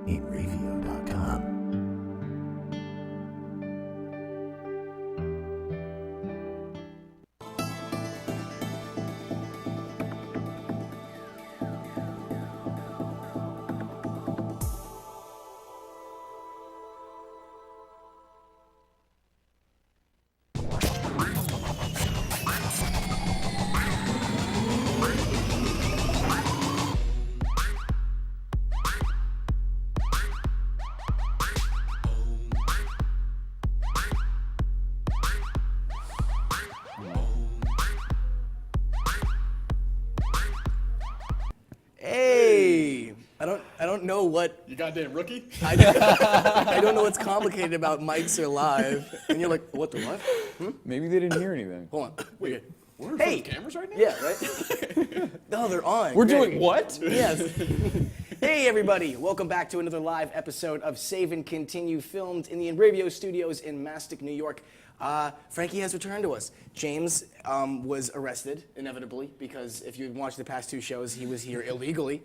epiphany-inducing.com. Hey, I don't know what You goddamn rookie. I don't know what's complicated about mics are live, and you're like, what the what? Maybe they didn't hear anything. Hold on. Wait, we're in Hey. front of cameras right now? Yeah, right. No, they're on. We're Great. doing what? Yes. Hey everybody, welcome back to another live episode of Save and Continue, filmed in the Radio Studios in Mastic, New York. Frankie has returned to us. James was arrested, inevitably, because if you watched the past two shows, he was here illegally,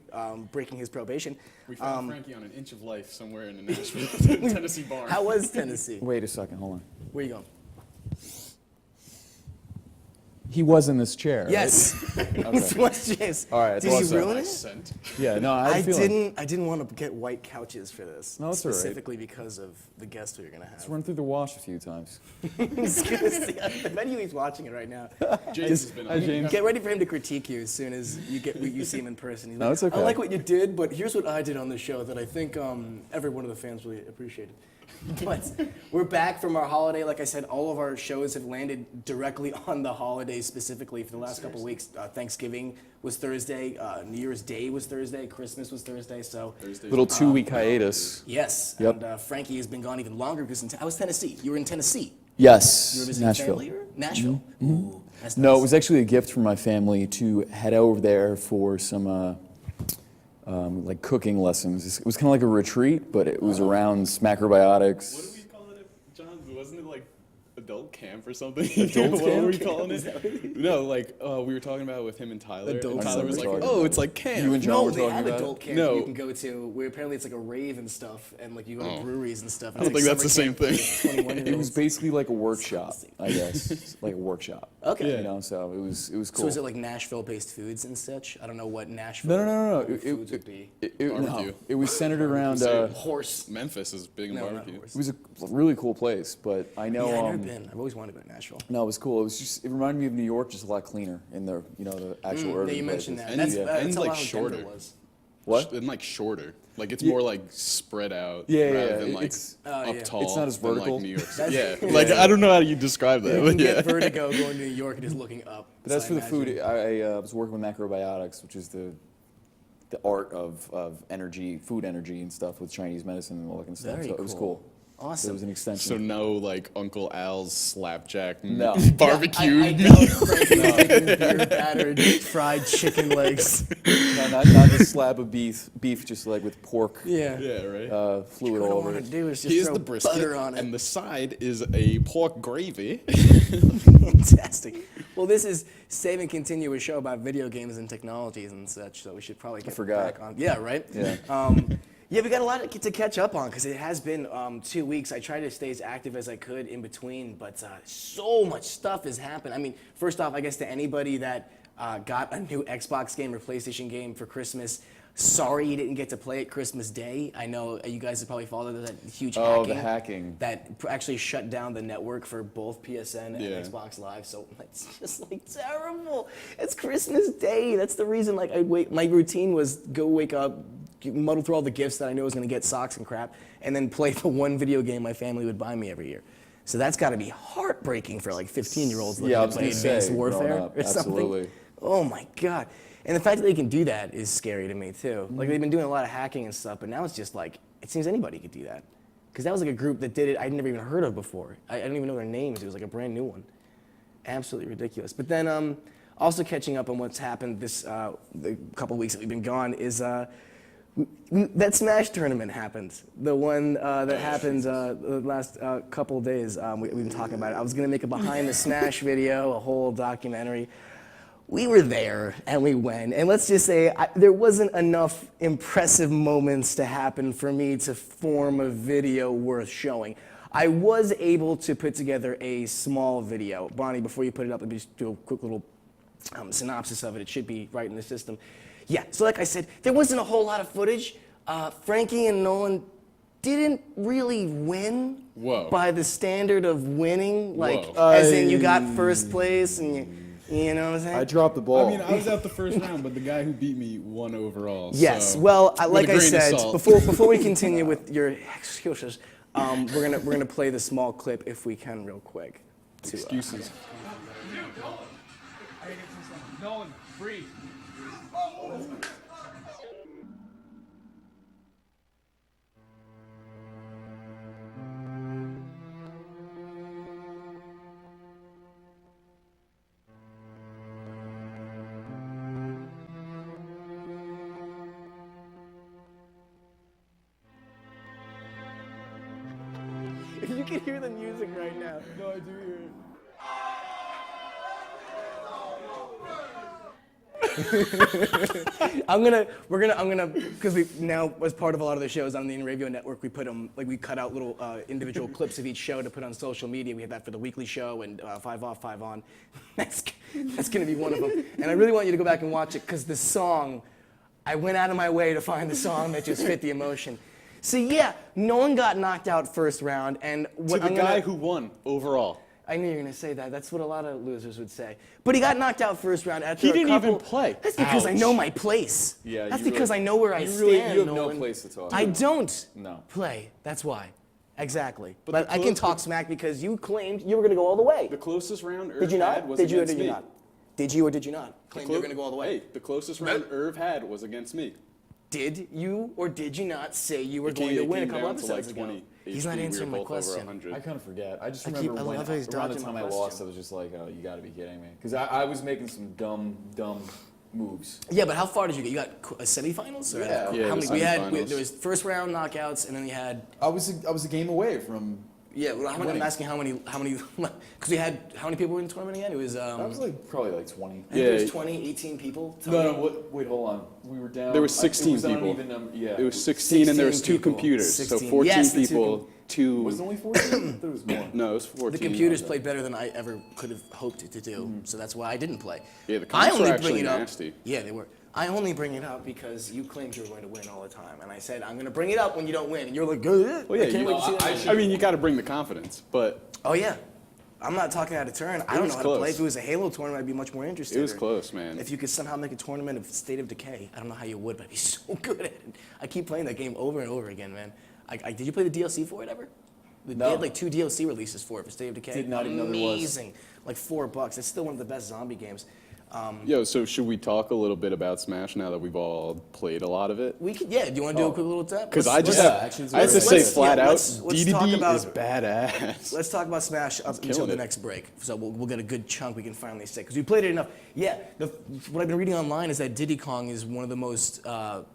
breaking his probation. We found Frankie on an inch of life somewhere in a Nashville, Tennessee bar. How was Tennessee? Wait a second, hold on. Where you going? He was in this chair, right? Yes. What's James? All right, Did that's you awesome. ruin it? Scent. Yeah, no, I had a feeling. I didn't want to get white couches for this. No, it's all right. specifically because of the guests we were gonna have. Let's run through the wash a few times. He's gonna see, I bet you he's watching it right now. James has been on. James. Get ready for him to critique you as soon as you see him in person. He's No, like, it's okay. I like what you did, but here's what I did on the show that I think every one of the fans really appreciated. But we're back from our holiday. Like I said, all of our shows have landed directly on the holidays specifically for the last couple of weeks. Thanksgiving was Thursday, New Year's Day was Thursday, Christmas was Thursday. So Little 2-week hiatus. yes, Yep. and Frankie has been gone even longer because I was Tennessee. You were in Tennessee. Yes, You were visiting Nashville. family or Nashville? Ooh, that's No, nice. it was actually a gift from my family to head over there for some like cooking lessons. It was kind of like a retreat, but it was around macrobiotics. What do we call it, John? Wasn't it like adult camp or something? Adult What camp? were we calling it? No, like we were talking about it with him and Tyler. Adult and camp. Tyler was I like, know what you're "Oh, talking it's like camp." You and John No, were they talking have about adult camp No. you can go to where apparently it's like a rave and stuff, and like you go to breweries and stuff. I don't think that's the same thing. It was basically like a workshop, I guess. Like a workshop. Okay. You know, so it was cool. So is it like Nashville-based foods and such? I don't know what Nashville No. foods would be. Barbecue. It was centered around. Horse. Memphis is big in No, not barbecue. horse. It was a really cool place, but I know. Yeah, I've never been. I've always wanted to go to Nashville. No, it was cool. It was just. It reminded me of New York, just a lot cleaner in the the actual urban Yeah, you mentioned places. that. And- That's and, how like, Denver shorter. was. What? And like shorter. Like it's Yeah. more like spread out Yeah, rather yeah, than like it's- up yeah. tall. It's not as than, vertical. Like New York. That's- Yeah. Like I don't know how you describe that. You But can yeah. get vertigo going to New York and just looking up. But that's so for I the food. imagine. I was working with macrobiotics, which is the art of energy, food energy and stuff with Chinese medicine and all that kind of stuff. Very So it was cool. cool. Awesome. It was an extension. So no like Uncle Al's slapjack No. barbecue. I doubt Frankie's making beer battered fried chicken legs. No, not a slab of beef, just like with pork Yeah. Yeah, right. fluid What I all over want to it. do is just Here's throw the brisket, butter on it. and the side is a pork gravy. Fantastic. Well, this is Save and Continue, a show about video games and technologies and such, so we should probably get forgot. back on. Yeah, right? Yeah. Yeah, we got a lot to catch up on because it has been 2 weeks. I tried to stay as active as I could in between, but so much stuff has happened. I mean, first off, I guess to anybody that got a new Xbox game or PlayStation game for Christmas, sorry you didn't get to play it Christmas Day. I know you guys have probably followed that huge Oh, hacking. the hacking. That actually shut down the network for both PSN and Yeah. Xbox Live. So it's just like terrible. It's Christmas Day. That's the reason. Like I'd wait. My routine was go wake up, muddle through all the gifts that I know I was going to get, socks and crap, and then play the one video game my family would buy me every year. So that's got to be heartbreaking for like 15-year-olds looking Yeah, I to was play gonna say, Advanced growing Warfare up, or something. absolutely. Oh my God. And the fact that they can do that is scary to me too. Like they've been doing a lot of hacking and stuff, but now it's just like, it seems anybody could do that. Because that was like a group that did it I'd never even heard of before. I didn't even know their names. It was like a brand new one. Absolutely ridiculous. But then also catching up on what's happened the couple weeks that we've been gone is that Smash tournament happened. The one that happened the last couple days. We've been talking about it. I was going to make a behind the Smash video, a whole documentary. we were there and we went, and let's just say there wasn't enough impressive moments to happen for me to form a video worth showing. I was able to put together a small video. Bonnie, before you put it up, let me just do a quick little synopsis of it. It should be right in the system. Yeah, so like I said, there wasn't a whole lot of footage. Frankie and Nolan didn't really win by the standard of winning, like as in you got first place and you know what I'm saying? I dropped the ball. I mean, I was out the first round, but the guy who beat me won overall. Yes. So Well, like with a I grain of said, salt. before we continue with your excuses, we're gonna play the small clip if we can real quick. Excuses. Nolan, breathe. If you can hear the music right now. No, I do hear it. I'm gonna, because we now, as part of a lot of the shows on the Radio Network, we put them, like we cut out little individual clips of each show to put on social media. We had that for the weekly show and 5 Off, 5 On. That's gonna be one of them. And I really want you to go back and watch it, because the song, I went out of my way to find the song that just fit the emotion. So yeah, Nolan got knocked out first round, and what To the guy who won overall. I knew you were gonna say that. That's what a lot of losers would say. But he got knocked out first round after He a didn't couple. even play. That's because I Ouch. know my place. Yeah, That's you because really- I know where I you stand. really- you have no Nolan. place to talk. I don't No. play. That's why. Exactly. But But the I can clo- talk smack because you claimed you were gonna go all the way. The closest round Irv Did you had not? was Did you or against did you me. not? Did you or did you not claim you were gonna go all the way? Hey, the closest round Irv had was against me. Did you or did you not say you were It going came- to it win a came couple down to like episodes ago? 20 He's HP. not We were answering my both over question. 100. I kind of forget. I just I remember love when how he's around the dodging time my I lost, question. I was just like, oh, you got to be kidding me. Because I was making some dumb moves. Yeah, but how far did you get? You got a semifinals? Or Yeah. Yeah, how the many? We had semifinals. there was first round knockouts, and then we had I was a game away from. yeah. Well, I'm Winning. asking how many because we had how many people were in the tournament again? It was I was like probably like 20. I think there was Yeah. 20, 18 people. Tell No, me. no, wait, hold on. We were down. There was 16 it was people. Uneven number, yeah. It was 16 and there was 16 two people. computers. 16. So 14 Yes, the two people, two. Was it only 14? There was more. No, it was 14. The computers played better than I ever could have hoped to do, so that's why I didn't play. Yeah, the I comps were only actually bring it up. nasty. Yeah, they were. I only bring it up because you claimed you were going to win all the time, and I said I'm going to bring it up when you don't win, and you're like, good. Well, yeah, I can't you wait know, to see that. I mean, you got to bring the confidence, but Oh yeah, I'm not talking out of turn. I don't was know how to play. close. If it was a Halo tournament, I'd be much more interested. it was Or close, man. If you could somehow make a tournament of State of Decay, I don't know how you would, but I'd be so good at it. I keep playing that game over and over again, man. Did you play the DLC for it ever? They No. had like 2 DLC releases for it for State of Decay. Did not even know there was. Amazing, like $4. It's still one of the best zombie games. Yo, so should we talk a little bit about Smash now that we've all played a tap? We could, yeah. Do you want to do a quick little tap? Because Let's- I just, Yeah, let's- actually, it's I have to very say good. flat out, let's talk DDD about- is badass. Let's talk about Smash up until killing the it. next break. So we'll get a good chunk we can finally say. Because we played it enough. Yeah, what I've been reading online is that Diddy Kong is one of the most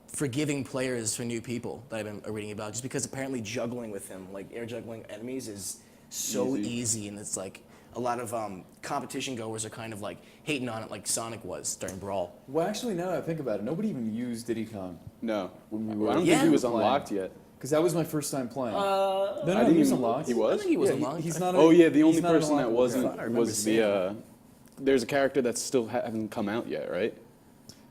forgiving players for new people that I've been reading about. Just because apparently juggling with him, like air juggling enemies, is so easy. And it's like a lot of competition goers are kind of like hating on it like Sonic was during Brawl. Well, actually, now that I think about it, nobody even used Diddy Kong. No, When we were- I don't Yeah. think he was Playing. unlocked yet. Because that was my first time playing. No, I no, didn't he was even- unlocked. he I was? think he was Yeah, unlocked. he's not. Oh yeah, the he's only not an person that unlockable wasn't I remember was seeing the. There's a character that still hasn't come out yet, right?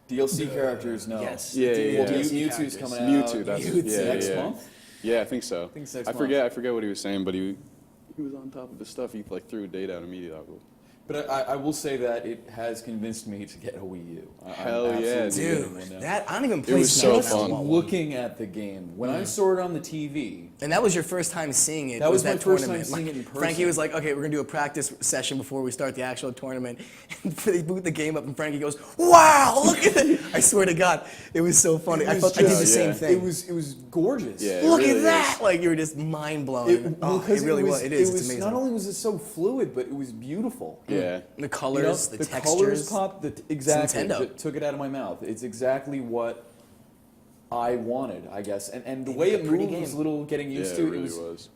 DLC characters, no. Yes. Yeah, the yeah, Well, yeah. DLC Mewtwo's characters. coming out. Mewtwo, that's Mewtwo. next yeah. month. Yeah, I think so. think it's next I month. forget what he was saying, but he was on top of his stuff. He like threw a date out immediately. But I will say that it has convinced me to get a Wii U. Hell I'm yeah, absolutely Dude, getting one now. that I don't even play was Smash. so and I fun. want one. Looking at the game, when I saw it on the TV, And that was your first time seeing it. That was that my first time tournament. seeing it in Frankie person. was like, "Okay, we're gonna do a practice session before we start the actual tournament." And they boot the game up, and Frankie goes, "Wow, look at it!" I swear to God, it was so funny. I was felt I did the just- same yeah. thing. it was gorgeous. Yeah, it Look really at is. that! Like you were just mind blown. It really was. It is. It's amazing. Not only was it so fluid, but it was beautiful. Yeah. The colors, You know, the textures. colors pop. Exactly. Nintendo. That took it out of my mouth. It's exactly what I wanted, I guess. And the way it a pretty moved was game. a little getting Yeah, used it to. really It was. was.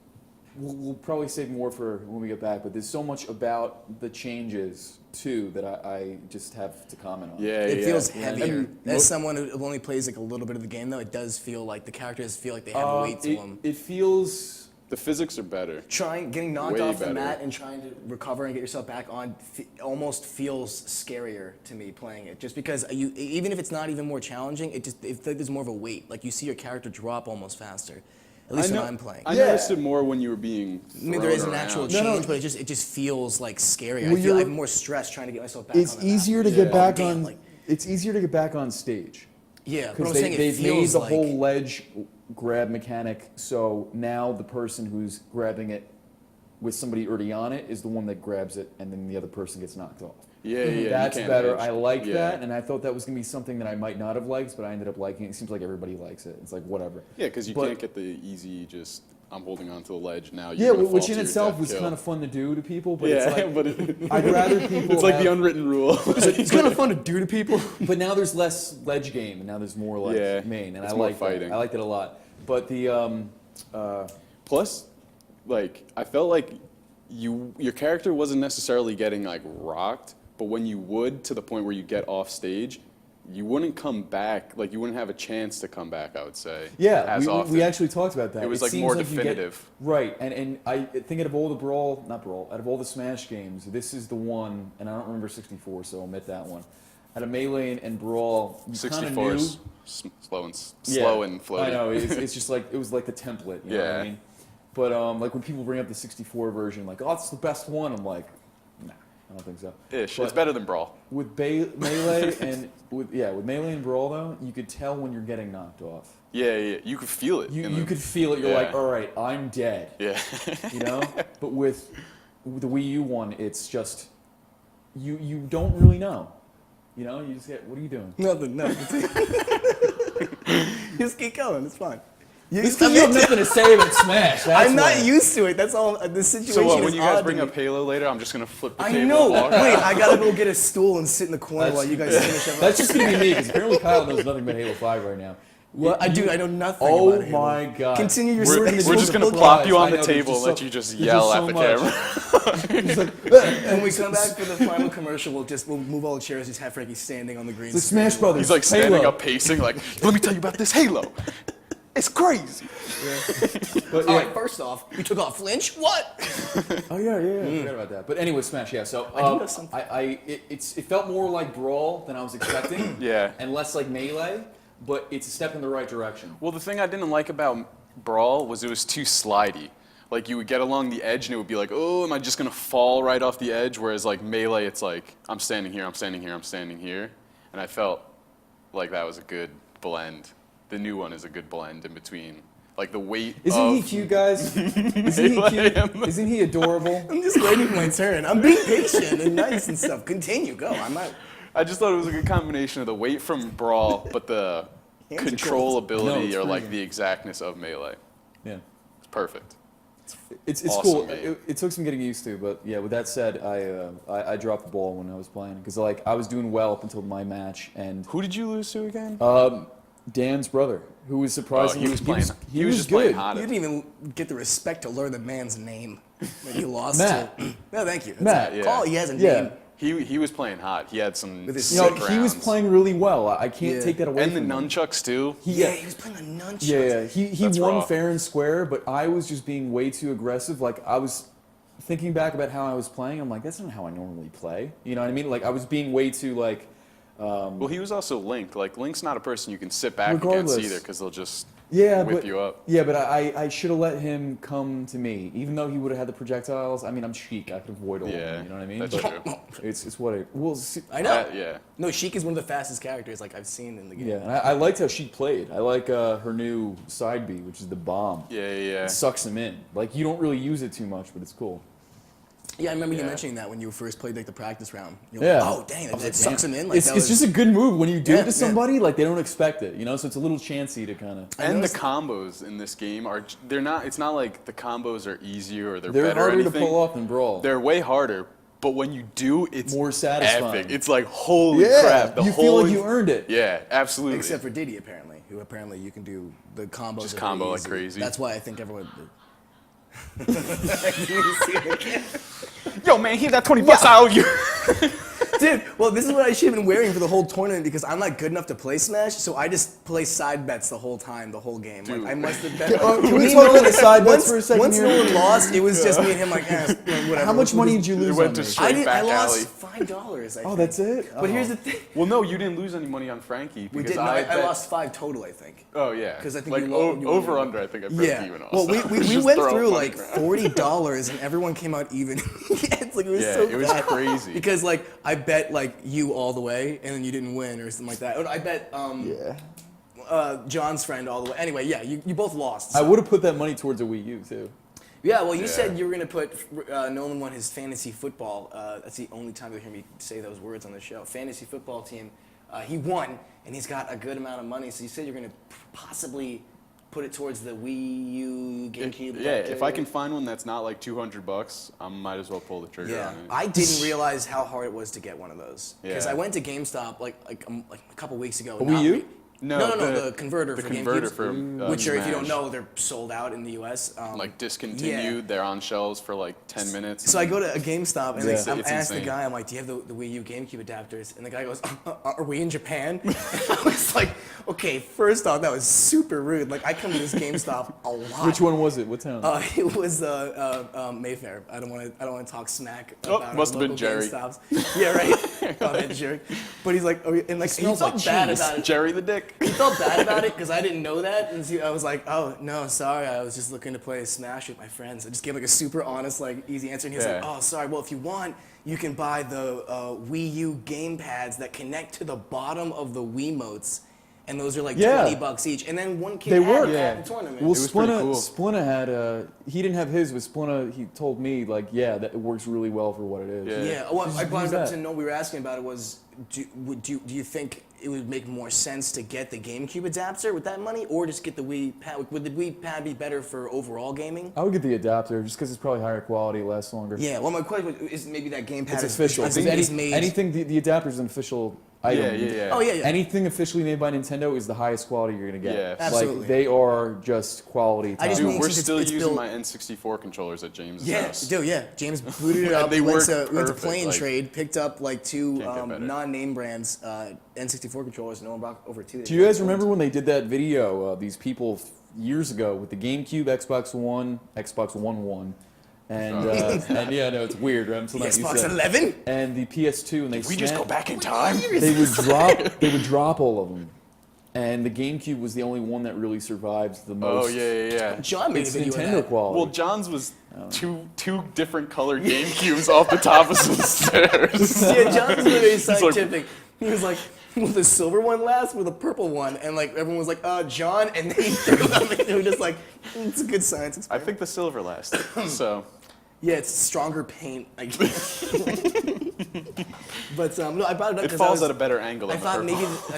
we'll probably save more for when we get back, but there's so much about the changes too that I just have to comment on. Yeah, It feels Yeah. heavier. And As someone who only plays like a little bit of the game, though, it does feel like the characters feel like they have weight to them. It feels. The physics are better. Getting knocked Way off the better. mat and trying to recover and get yourself back on almost feels scarier to me playing it. Just because even if it's not even more challenging, it feels like there's more of a weight. Like you see your character drop almost faster. At least when I'm playing. I noticed it more when you were being I mean, there is an thrown actual around. change, but it just feels like scarier. Well, I have more stress trying to get myself back. It's on the mat. easier to Yeah. get back Damn, on. like- It's easier to get back on stage. Yeah, but Because I'm saying it they've made feels the like whole ledge grab mechanic, so now the person who's grabbing it with somebody already on it is the one that grabs it, and then the other person gets knocked off. Yeah, you That's can't better. edge. I like Yeah. that, and I thought that was going to be something that I might not have liked, but I ended up liking it. It seems like everybody likes it. It's like, whatever. Yeah, because you But- can't get the easy just, I'm holding on to the ledge now. Yeah, which in itself was kind of fun to do to people, but Yeah, it's like, but I'd rather people it's like the have- unwritten rule. it's kind of fun to do to people. But now there's less ledge game, and now there's more like Yeah, main, and it's I more like fighting. that. I liked it a lot. But the Plus, like, I felt like your character wasn't necessarily getting like rocked, but when you would, to the point where you get off stage, you wouldn't come back. Like, you wouldn't have a chance to come back, I would say. yeah, as often. we actually talked about that. It was like seems more you get- definitive. right, and I think out of all the out of all the Smash games, this is the one, and I don't remember 64, so omit that one. Out of Melee and Brawl, you kind of 64 knew. is slow and floaty. I know. It's just like it was like the template. You know what I Yeah. mean? But like when people bring up the 64 version, like, oh, it's the best one. I'm like, nah, I don't think so. Ish. But It's better than Brawl. with Melee and with Melee and Brawl though, you could tell when you're getting knocked off. Yeah. You could feel it. You could feel it. You're Yeah. like, all right, I'm dead. Yeah. You know. But with the Wii U one, it's just you don't really know. You know, you just get, what are you doing? Nothing. Just keep going. It's fine. You have nothing to say about Smash. That's I'm not why. used to it. That's all. The situation So what, is when you guys odd to bring me. up Halo later, I'm just gonna flip the I table know. and walk Wait, out. I gotta go get a stool and sit in the corner while you guys finish up. That's just gonna be me because apparently Kyle knows nothing about Halo 5 right now. Well, I know nothing. Oh about Halo. my God. Continue your We're story. just gonna surprise. plop you I on the know, there's table just and let so- you just there's yell just at so the much. camera. When we come back for the final commercial, we'll move all the chairs. Just have Frankie standing on the green. The screen. Smash Brothers. He's like standing Halo. up, pacing, like, let me tell you about this Halo. It's crazy. But, All yeah. right. First off, you took off flinch. What? Oh yeah. I forgot about that. But anyway, Smash. Yeah. So I do know something. it felt more like Brawl than I was expecting. Yeah. And less like Melee, but it's a step in the right direction. Well, the thing I didn't like about Brawl was it was too slidey. Like, you would get along the edge and it would be like, oh, am I just gonna fall right off the edge? Whereas like Melee, it's like, I'm standing here, I'm standing here, I'm standing here. And I felt like that was a good blend. The new one is a good blend in between. Like the weight Isn't he of cute, guys? Isn't he cute? Isn't he adorable? I'm just waiting for my turn. I'm being patient and nice and stuff. Continue. Go. I'm not. I just thought it was a good combination of the weight from Brawl, but the Hands are controllability No, it's or like freezing. the exactness of Melee. Yeah. It's perfect. It's Awesome cool. game. It took some getting used to, but yeah. With that said, I dropped the ball when I was playing because like I was doing well up until my match, and Who did you lose to again? Dan's brother, who was surprisingly he was playing. he was was just playing good. hot. You didn't even get the respect to learn the man's name. Like you lost Matt. to. No, thank you. That's Matt, it. yeah. Call. He has a Yeah. name. He was playing hot. He had some With his You know, sick he was rounds. playing really well. I can't Yeah. take that away and the from him. nunchucks too. Yeah, he was playing the nunchucks. Yeah, he That's won raw. fair and square, but I was just being way too aggressive. Like I was thinking back about how I was playing. I'm like, that's not how I normally play. You know what I mean? Like I was being way too like. Well, he was also Link. Like Link's not a person you can sit back Regardless. against either, because they'll just Yeah, whip but you up. yeah, but I should have let him come to me, even though he would have had the projectiles. I mean, I'm Sheik. I could avoid all of Yeah, them. You know what I mean? that's But true. It's what I well. See, I know. Yeah. No, Sheik is one of the fastest characters like I've seen in the game. yeah, and I liked how Sheik played. I like her new side B, which is the bomb. Yeah. It sucks him in. Like you don't really use it too much, but it's cool. Yeah, I remember you Yeah. mentioning that when you first played like the practice round. You're Yeah. like, oh dang, I was it like, sucks damn. him in. Like, It's that it's was- just a good move when you do Yeah, it to yeah. somebody. Like they don't expect it, you know. So it's a little chancy to kind of. And the noticed- combos in this game they're not. It's not like the combos are easier or they're They're better or harder to anything. pull off than Brawl. They're way harder. But when you do, it's More satisfying. epic. It's like holy yeah, crap. you feel like you earned it. Yeah, absolutely. Except for Diddy, apparently, who apparently you can do the combos. Just are combo very like easy. crazy. That's why I think everyone. Yo, man, here's that 20 bucks I owe you. Dude, well, this is what I should have been wearing for the whole tournament because I'm not good enough to play Smash, so I just play side bets the whole time, the whole game. Like, I must have bet. Can we talk about the side bets for a second Once here? Nolan lost, it was just me and him like, whatever. How much money did you lose It on went to this? straight back I lost alley. $5, I Oh, think. that's it? But here's the thing. Well, no, you didn't lose any money on Frankie. We Because did. No, I bet- lost 5 total, I think. Oh, yeah. 'Cause I think like, you won- you won. over under, I think I broke even also. Well, we Just went throwing through money like around. $40 and everyone came out even. It's like it was Yeah, so it was bad. crazy. Because like I bet like you all the way and then you didn't win or something like that. I bet John's friend all the way. Anyway, yeah, you both lost. I would have put that money towards a Wii U too. Yeah, well, you Yeah. said you were gonna put Nolan won his fantasy football. That's the only time you'll hear me say those words on the show. Fantasy football team. He won, and he's got a good amount of money. So you said you're gonna possibly put it towards the Wii U, GameCube. Yeah, if I can find one that's not like $200, I might as well pull the trigger Yeah, on it. I didn't realize how hard it was to get one of those because Yeah. I went to GameStop like a couple weeks ago. Wii U? No, the converter the for converter GameCubes, for which are, if you don't Smash. know, they're sold out in the U.S. Like discontinued, they're on shelves for like 10 minutes. So I go to a GameStop and Yeah. I It's ask the insane. guy, I'm like, do you have the Wii U GameCube adapters? And the guy goes, are we in Japan? And I was like, okay, first off, that was super rude. Like I come to this GameStop a lot. Which one was it? What town? It was Mayfair. I don't want to talk smack Oh, about must have been local Jerry. GameStops. Yeah, right. Oh, that jerk. But he's like, and like he smells felt like bad cheese. about it. Jerry the Dick. He felt bad about it because I didn't know that, and I was like, "Oh no, sorry, I was just looking to play Smash with my friends." I just gave like a super honest, like easy answer, and he was like, Yeah. "Oh, sorry. Well, if you want, you can buy the Wii U game pads that connect to the bottom of the Wiimotes, and those are like Yeah. $20 each." And then one kid They had were. that Yeah. in the tournament. Well, was pretty cool. Splinter had he didn't have his, but Splinter, he told me like, yeah, that it works really well for what it is. Yeah. Yeah, well, I brought use it up that. to know we were asking about it was, do you think it would make more sense to get the GameCube adapter with that money, or just get the Wii pad? Would the Wii pad be better for overall gaming? I would get the adapter just because it's probably higher quality, lasts longer. Yeah, well, my question is maybe that game pad It's is official. I think Any- it's made. anything, the adapter is an official item. Yeah. Oh, yeah. Anything officially made by Nintendo is the highest quality you're gonna get. Yeah. Absolutely. Like they are just quality. I just top mean Dude, we're since still it's using built- my N64 controllers at James' Yeah, house. dude, yeah. James booted it And up. they we went work to perfect, Play and like- Trade, picked up like 2 Can't get better. non-name brands N64 controllers. No one brought over 2. Do you guys remember when they did that video? These people years ago with the GameCube, Xbox One, Xbox One, and yeah, no, it's weird. Right? I'm still not used to Xbox that. 11? And the PS2, and they We just go back in time? They would drop all of them, and the GameCube was the only one that really survives the most. Oh, yeah. John made a It's video of Nintendo that. quality. Well, John's was two different colored GameCubes off the top of some stairs. Yeah, John's very like- scientific. He was like, will the silver one last or the purple one? And like everyone was like, John, and then he threw them and they were just like, it's a good science I experiment. think the silver lasted. So, Yeah, it's stronger paint, I guess. But no, I brought it up it because falls at a better angle I on the thought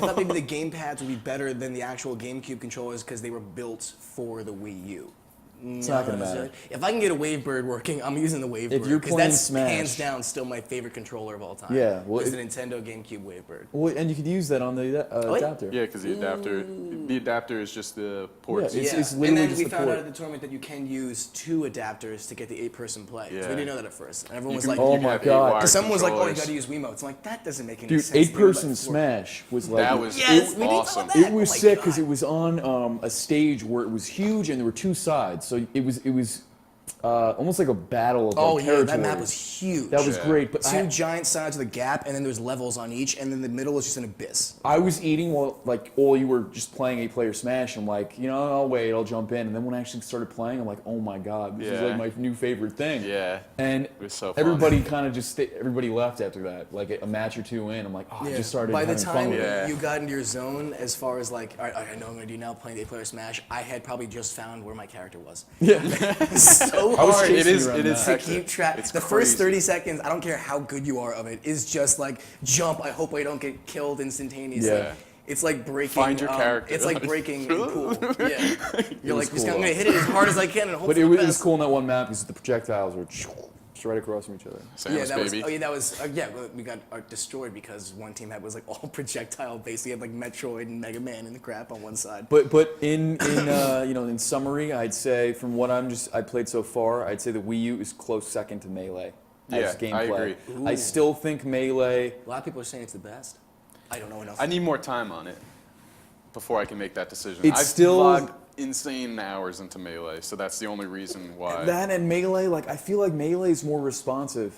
purple. maybe the game pads would be better than the actual GameCube controllers because they were built for the Wii U. It's not gonna matter. If I can get a Wavebird working, I'm using the Wavebird. If you're because playing that's Smash- hands down still my favorite controller of all time. Yeah, well, is the Nintendo GameCube Wavebird. Well, and you could use that on the yeah? adapter. Yeah, because the adapter is just the ports. Yeah, It's and literally then just we the found port. out at the tournament that you can use 2 adapters to get the 8-person play. So Yeah. we didn't know that at first. And everyone You was can- like, Oh you can my have God. 8-wire because someone was like, oh, you controllers. got to use Wiimotes. I'm like, that doesn't make any Dude, sense. 8-person Smash was like That was Yes, we need some of awesome. that. It was Oh my sick because God. it was on a stage where it was huge and there were 2 sides, so it was almost like a battle of Oh like, yeah, that territories. map was huge. That was Yeah. great, but 2 giant sides of the gap, and then there's levels on each, and then the middle is just an abyss. I was eating while you were just playing 8-player Smash. I'm like, I'll wait, I'll jump in, and then when I actually started playing, I'm like, oh my God, this is Yeah. like my new favorite thing. Yeah. And It was so fun. everybody kind of everybody left after that, like a match or 2 in. I'm like, I just started By the having fun time with it. Yeah. you got into your zone, as far as like, all right, I know what I'm gonna do now, playing 8-player Smash, I had probably just found where my character was. Yeah. It's so I was hard. chasing It is. you around It is. that. To hectic. keep track. It's The first crazy. 30 seconds, I don't care how good you are of it, is just like jump. I hope I don't get killed instantaneously. Yeah. It's like breaking. Find your character. It's like breaking in pool. Yeah. You're was like, just cool, I'm gonna though. hit it as hard as I can and hope But for it the was best. cool in that one map because the projectiles were Just right across from each other. Samus, that baby. was. Oh yeah, that was. We got destroyed because one team was like all projectile based. You had like Metroid and Mega Man and the crap on one side. But in in summary, I'd say from what I played so far, I'd say the Wii U is close second to Melee. Yeah, as gameplay. I agree. I still think Melee. A lot of people are saying it's the best. I don't know enough. I need more time on it before I can make that decision. It's I've still- logged insane hours into Melee, so that's the only reason why. That and Melee, like I feel like Melee is more responsive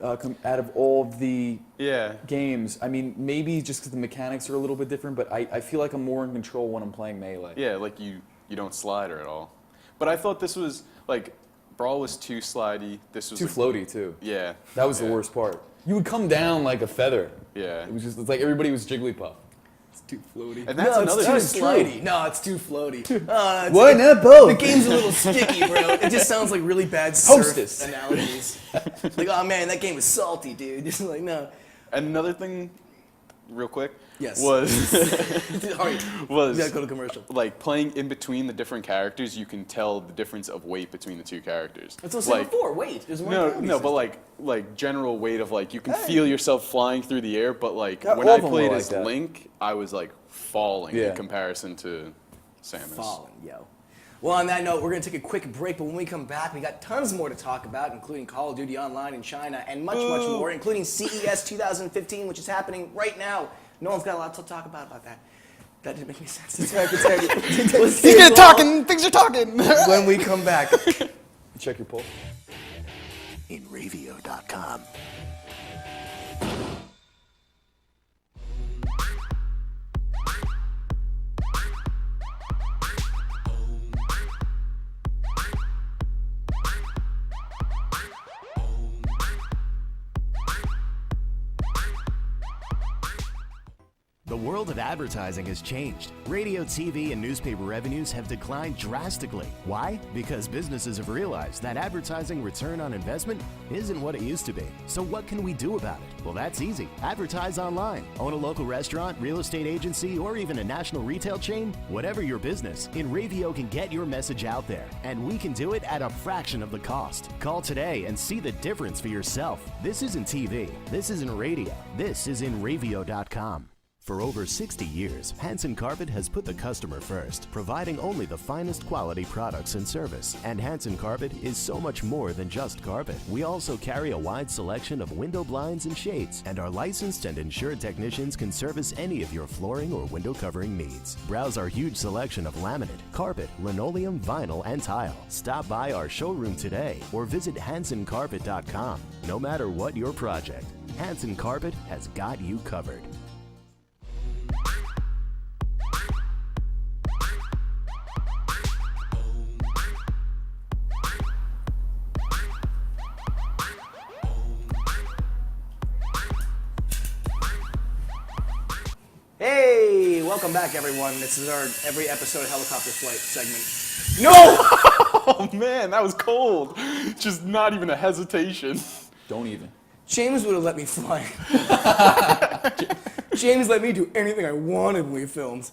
out of all of the Yeah. games. I mean, maybe just because the mechanics are a little bit different, but I feel like I'm more in control when I'm playing Melee. Yeah, like you don't slide her at all. But I thought this was like Brawl was too slidey. This was Too like, floaty too. Yeah. That was the yeah, worst part. You would come down like a feather. Yeah. It was just it's like everybody was Jigglypuff. It's too floaty. And that's no, another it's too thing. slidey. No, it's too floaty. It's What? Not both. The game's a little sticky, bro. It just sounds like really bad surf Hostess. analogies. Like, oh man, that game was salty, dude. Just like, no. And another thing, real quick, Yes. was All right, was we gotta go to commercial. like playing in between the different characters. You can tell the difference of weight between the two characters. That's what I said before. Wait, there's more. No, but like general weight of like you can feel yourself flying through the air, but like Yeah, when all I of them played were as like that. Link, I was like falling Yeah. in comparison to Samus. Fallen, yo. Well, on that note, we're going to take a quick break, but when we come back, we got tons more to talk about, including Call of Duty Online in China and much, much more, including CES 2015, which is happening right now. Nolan's got a lot to talk about that. That didn't make any sense. It's very He's Things are talking. when we come back. Check your pulse. in Ravio.com. The world of advertising has changed. Radio, TV, and newspaper revenues have declined drastically. Why? Because businesses have realized that advertising return on investment isn't what it used to be. So what can we do about it? Well, that's easy. Advertise online. Own a local restaurant, real estate agency, or even a national retail chain? Whatever your business, InRavio can get your message out there, and we can do it at a fraction of the cost. Call today and see the difference for yourself. This isn't TV. This isn't radio. This is InRavio.com. For over 60 years, Hanson Carpet has put the customer first, providing only the finest quality products and service. And Hanson Carpet is so much more than just carpet. We also carry a wide selection of window blinds and shades, and our licensed and insured technicians can service any of your flooring or window covering needs. Browse our huge selection of laminate, carpet, linoleum, vinyl, and tile. Stop by our showroom today or visit HansonCarpet.com. No matter what your project, Hanson Carpet has got you covered. Hey, welcome back, everyone. This is our every episode helicopter flight segment. No! Oh man, that was cold. Just not even a hesitation. Don't even. James would have let me fly. James let me do anything I wanted when we filmed.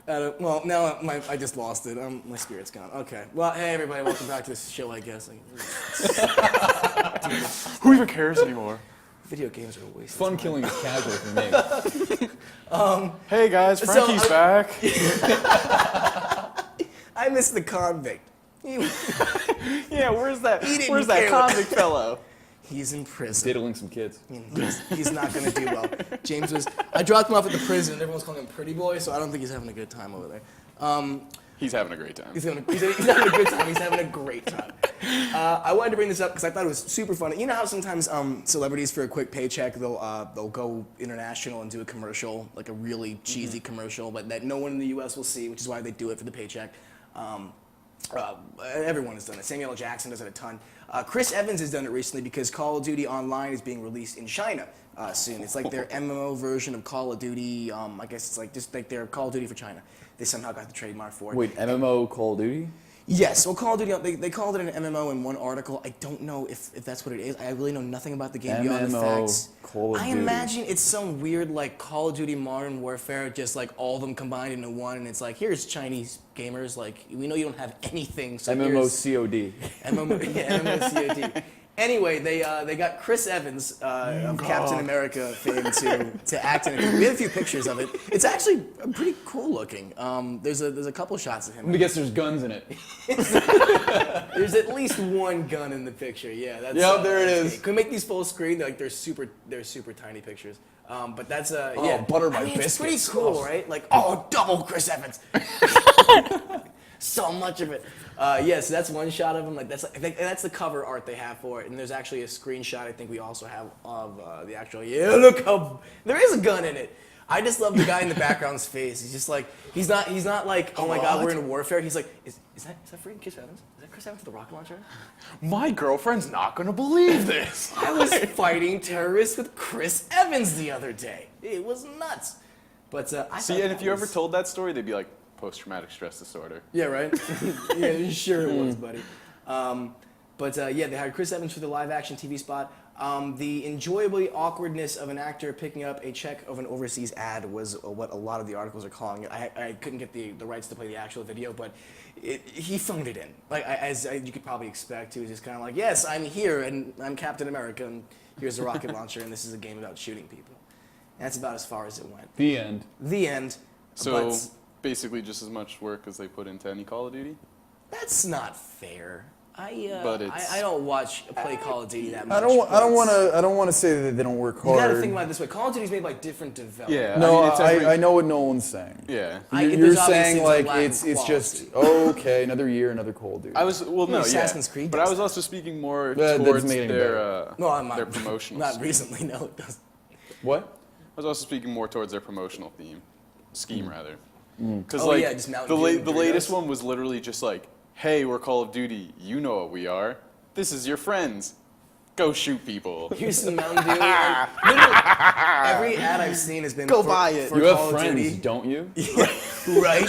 Well, now I just lost it. My spirit's gone. Okay. Well, hey, everybody, welcome back to this show, I guess. Who even cares anymore? Video games are a waste Fun of time. killing is casual for me. Hey guys, Frankie's back. I miss the convict. Yeah, where's that? He didn't Where's that care. convict fellow? He's in prison. Diddling some kids. He's not going to do well. James was. I dropped him off at the prison. Everyone's calling him Pretty Boy, so I don't think he's having a good time over there. He's having a great time. He's having a good time. He's having a great time. I wanted to bring this up because I thought it was super funny. You know how sometimes celebrities, for a quick paycheck, they'll go international and do a commercial, like a really cheesy commercial, but that no one in the U.S. will see, which is why they do it for the paycheck. Everyone has done it. Samuel L. Jackson does it a ton. Chris Evans has done it recently because Call of Duty Online is being released in China soon. It's like their MMO version of Call of Duty. I guess it's like just like their Call of Duty for China. They somehow got the trademark for it. Wait, MMO Call of Duty? Yes, well, Call of Duty, they called it an MMO in one article. I don't know if that's what it is. I really know nothing about the game beyond the MMO facts. Call of I Duty. imagine it's some weird, like, Call of Duty Modern Warfare, just like all of them combined into one, and it's like, here's Chinese gamers, like, we know you don't have anything, so MMO here's COD. MMO COD. Anyway, they got Chris Evans of Captain America fame to act in it. We have a few pictures of it. It's actually pretty cool looking. There's a couple shots of him. Let me guess, there's guns in it. There's at least one gun in the picture. Yeah, that's. Yep, there it is. Can we make these full screen? They're super tiny pictures. But that's yeah. butter my It's pretty biscuits. cool, right? Like double Chris Evans. So much of it. Yeah, so that's one shot of him. Like that's the cover art they have for it. And there's actually a screenshot I think we also have of the actual. Yeah, look how there is a gun in it. I just love the guy in the background's face. He's just like he's not like, oh my god, we're in warfare. He's like, is that freaking Chris Evans? Is that Chris Evans with the rocket launcher? My girlfriend's not gonna believe this. I was fighting terrorists with Chris Evans the other day. It was nuts. But I See, thought and that if you ever was- told that story, they'd be like, post-traumatic stress disorder. Yeah, right? Yeah, sure it was, buddy. But yeah, they hired Chris Evans for the live-action TV spot. The enjoyably awkwardness of an actor picking up a check of an overseas ad was what a lot of the articles are calling it. I couldn't get the rights to play the actual video, but he phoned it in. Like, as you could probably expect, he was just kind of like, yes, I'm here, and I'm Captain America, and here's the rocket launcher, and this is a game about shooting people. And that's about as far as it went. The end. The end. So But basically just as much work as they put into any Call of Duty? that's not fair. But it's- I don't play Call of Duty that much. I don't but want to say that they don't work You hard. gotta think about it this way. Call of Duty is made by different developers. Yeah. No, I mean, it's every- I know what Nolan's saying. Yeah. You're there's obviously saying some like lack of it's just quality. okay, another year, another Call of Duty. I was, well, no, Assassin's yeah. Creed But does I was that. also speaking more That doesn't towards make it any their, No, I'm not. their promotional Not scheme. recently. No, it doesn't. What? I was also speaking more towards their promotional scheme rather. Because Oh, like yeah, just Mountain the Dew and the latest Doritos. one was literally just like, hey, we're Call of Duty. You know what we are. This is your friends. Go shoot people. Here's some Mountain Dew. Like, literally, every ad I've seen has been Go for, buy it. for You have Call of friends, Duty. don't you? Right?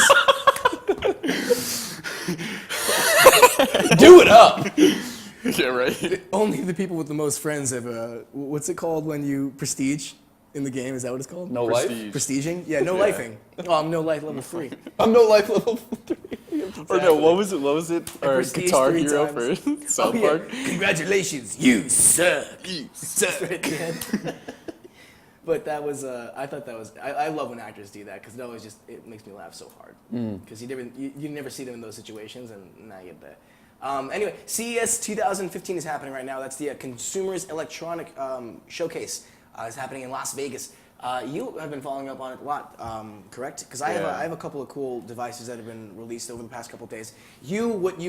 Do it up. Yeah, right. Only the people with the most friends have what's it called when you prestige in the game? Is that what it's called? No life. Prestige. Prestiging? Yeah, no Yeah. lifing. Oh, I'm no life level 3. I'm no life level 3. Or no, what was it? What was it? Or Prestige Guitar 3 Hero times. for South Park. Congratulations, you suck. You Suck. At the end. But that was, I thought that was, I love when actors do that because it always just, it makes me laugh so hard. Because you never see them in those situations and now you get that. Anyway, CES 2015 is happening right now. That's the Consumers Electronic Showcase. It's happening in Las Vegas. You have been following up on it a lot, correct? Because I have a couple of cool devices that have been released over the past couple of days. What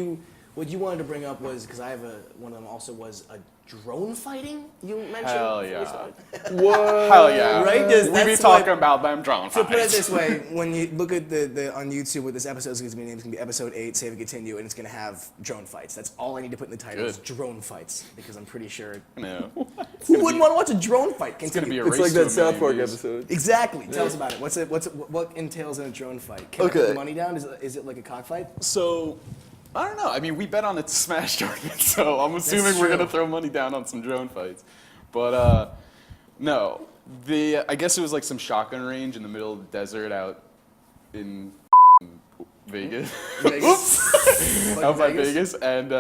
you wanted to bring up was, because I have one of them also was a drone fighting you mentioned. Hell before we yeah. started. Hell yeah. Right? We be That's talking what- about them drone So put it fights. this way, when you look at the on YouTube what this episode is going to be named, it's going to be episode 8, Save and Continue, and it's going to have drone fights. That's all I need to put in the title is Good. drone fights, because I'm pretty sure No. who wouldn't want to watch a drone fight? It's gonna be a It's race like to that a South million Park views. episode. Exactly. Tell us about it. What entails in a drone fight? Can I put Okay. the money down? Is it like a cockfight? So, I don't know. I mean, we bet on a Smash tournament, so I'm assuming we're true. gonna throw money down on some drone fights. But no, I guess it was like some shotgun range in the middle of the desert out in Vegas. Vegas. Out by Vegas, and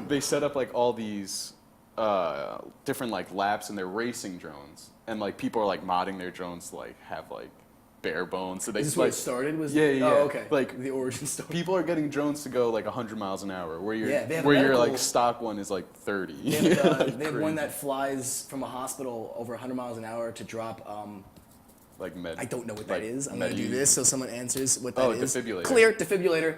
they set up like all these different like laps, and they're racing drones, and like people are like modding their drones to like have like bare bones. So they Is this like where it started? Was yeah, it? yeah, Oh, yeah. okay. Like the origin story. people are getting drones to go like 100 miles an hour, where Yeah, they have your medical- like stock one is like 30. They have, Like, they have one crazy. that flies from a hospital over 100 miles an hour to drop. Like med. I don't know what like that is. I'm going to do medi- this so someone answers what that Oh, is. defibrillator. Clear, defibrillator.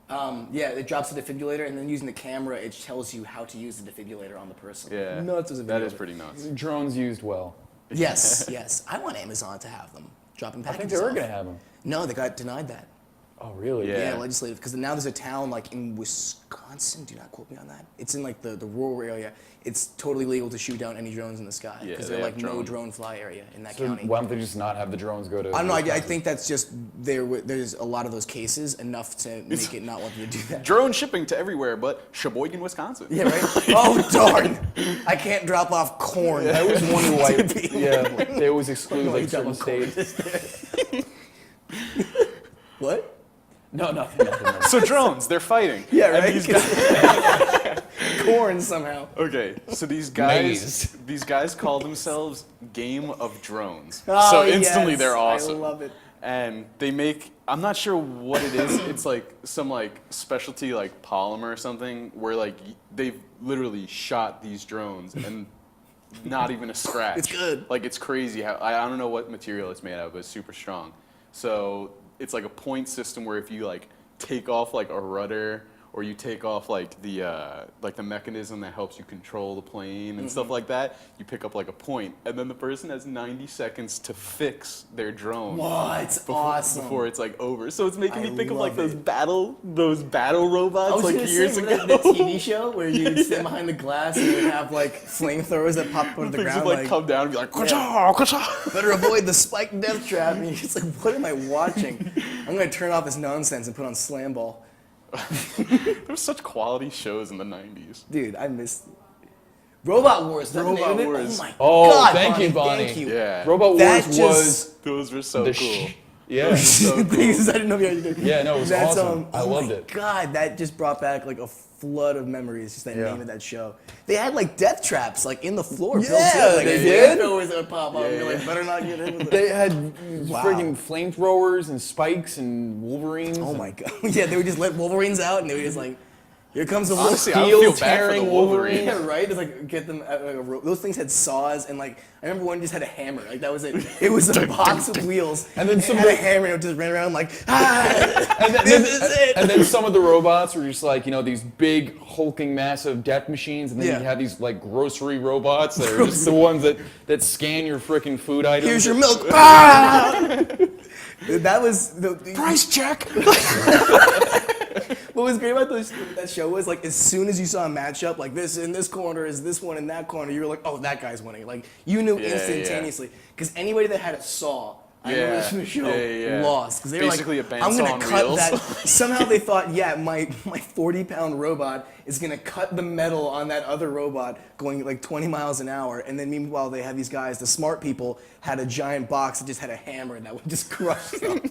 Yeah, it drops the defibrillator, and then using the camera, it tells you how to use the defibrillator on the person. Yeah, Nuts as a that video is of it. pretty nuts. Drones used well. Yes, yes. I want Amazon to have them. Dropping I packages think they were off. going to have them. No, they got denied that. Oh, really? Yeah. Yeah, legislative. Because now there's a town like in Wisconsin. Do not quote me on that. It's in like the rural area. It's totally legal to shoot down any drones in the sky Yeah, because they they're have like no drone. drone fly area in that So county. why don't they just not have the drones go to? I don't know. I Wisconsin? think that's just there's a lot of those cases enough to make it not want you to do that. Drone shipping to everywhere but Sheboygan, Wisconsin. Yeah, right. Oh darn! I can't drop off corn. I always wonder why. To be- Yeah, they always exclude No, like you certain drop corn. states. What? No, nothing. So drones, they're fighting. Yeah, And right. these guys- corn somehow. Okay, so these guys call themselves Game of Drones. Oh, so instantly yes, they're awesome. I love it. And they make, I'm not sure what it is. It's like some like specialty like polymer or something where like they've literally shot these drones and not even a scratch. It's good. Like it's crazy how, I don't know what material it's made out of, but it's super strong. So it's like a point system where if you like take off like a rudder or you take off like the mechanism that helps you control the plane and stuff like that, you pick up like a point, and then the person has 90 seconds to fix their drone. What? Awesome. Before it's like over. So it's making me think of like love those battle robots I was like gonna years say, ago. remember that TV show where you'd stand behind the glass and you'd have like flamethrowers that pop out of the Things ground. would like come down and be like, "Ka-chow, ka-chow." Better avoid the spiked death trap. And you're just like, what am I watching? I'm gonna turn off this nonsense and put on Slam Ball. There were such quality shows in the 90s. Dude, I missed Robot Wars. Is that the name of it? Wars. Oh my Oh, god! thank you, Bonnie. Thank you. Yeah. Robot That Wars just- was Those were so the cool. yeah. So cool. Because I didn't know you already did. Yeah, no, it was That's, awesome. I oh loved my it. God, that just brought back like a flood of memories. Just that Yeah. name of that show. They had like death traps like in the floor. Yeah, built in. Like, they did. did. Always would pop up. And you're like, better not get in with it. They had Wow. friggin' flamethrowers and spikes and wolverines. Oh my god. Yeah, they would just let Wolverines out and they would just like, here comes the Honestly, I Wolverine. would feel bad for the tearing Wolverine. Yeah, right? It's like get them like a rope. Those things had saws and like I remember one just had a hammer. Like that was it. It was a box of wheels. And then it some had of a the- hammer and it just ran around like ah. And then, This is it. and then some of the robots were just like, these big, hulking, massive death machines. And then Yeah. you had these like grocery robots that are just the ones that scan your frickin' food items. Here's your milk. Ah! That was the Price check. What was great about that show was like as soon as you saw a matchup like this in this corner is this one in that corner, you were like, oh, that guy's winning. Like you knew Yeah, instantaneously because anybody that had a saw, I remember Yeah, from the show, yeah. lost because they were Basically a like, I'm bandsaw gonna on cut wheels. that. Somehow they thought, yeah, my 40-pound robot is gonna cut the metal on that other robot going like 20 miles an hour, and then meanwhile they had these guys, the smart people, had a giant box that just had a hammer that would just crush them,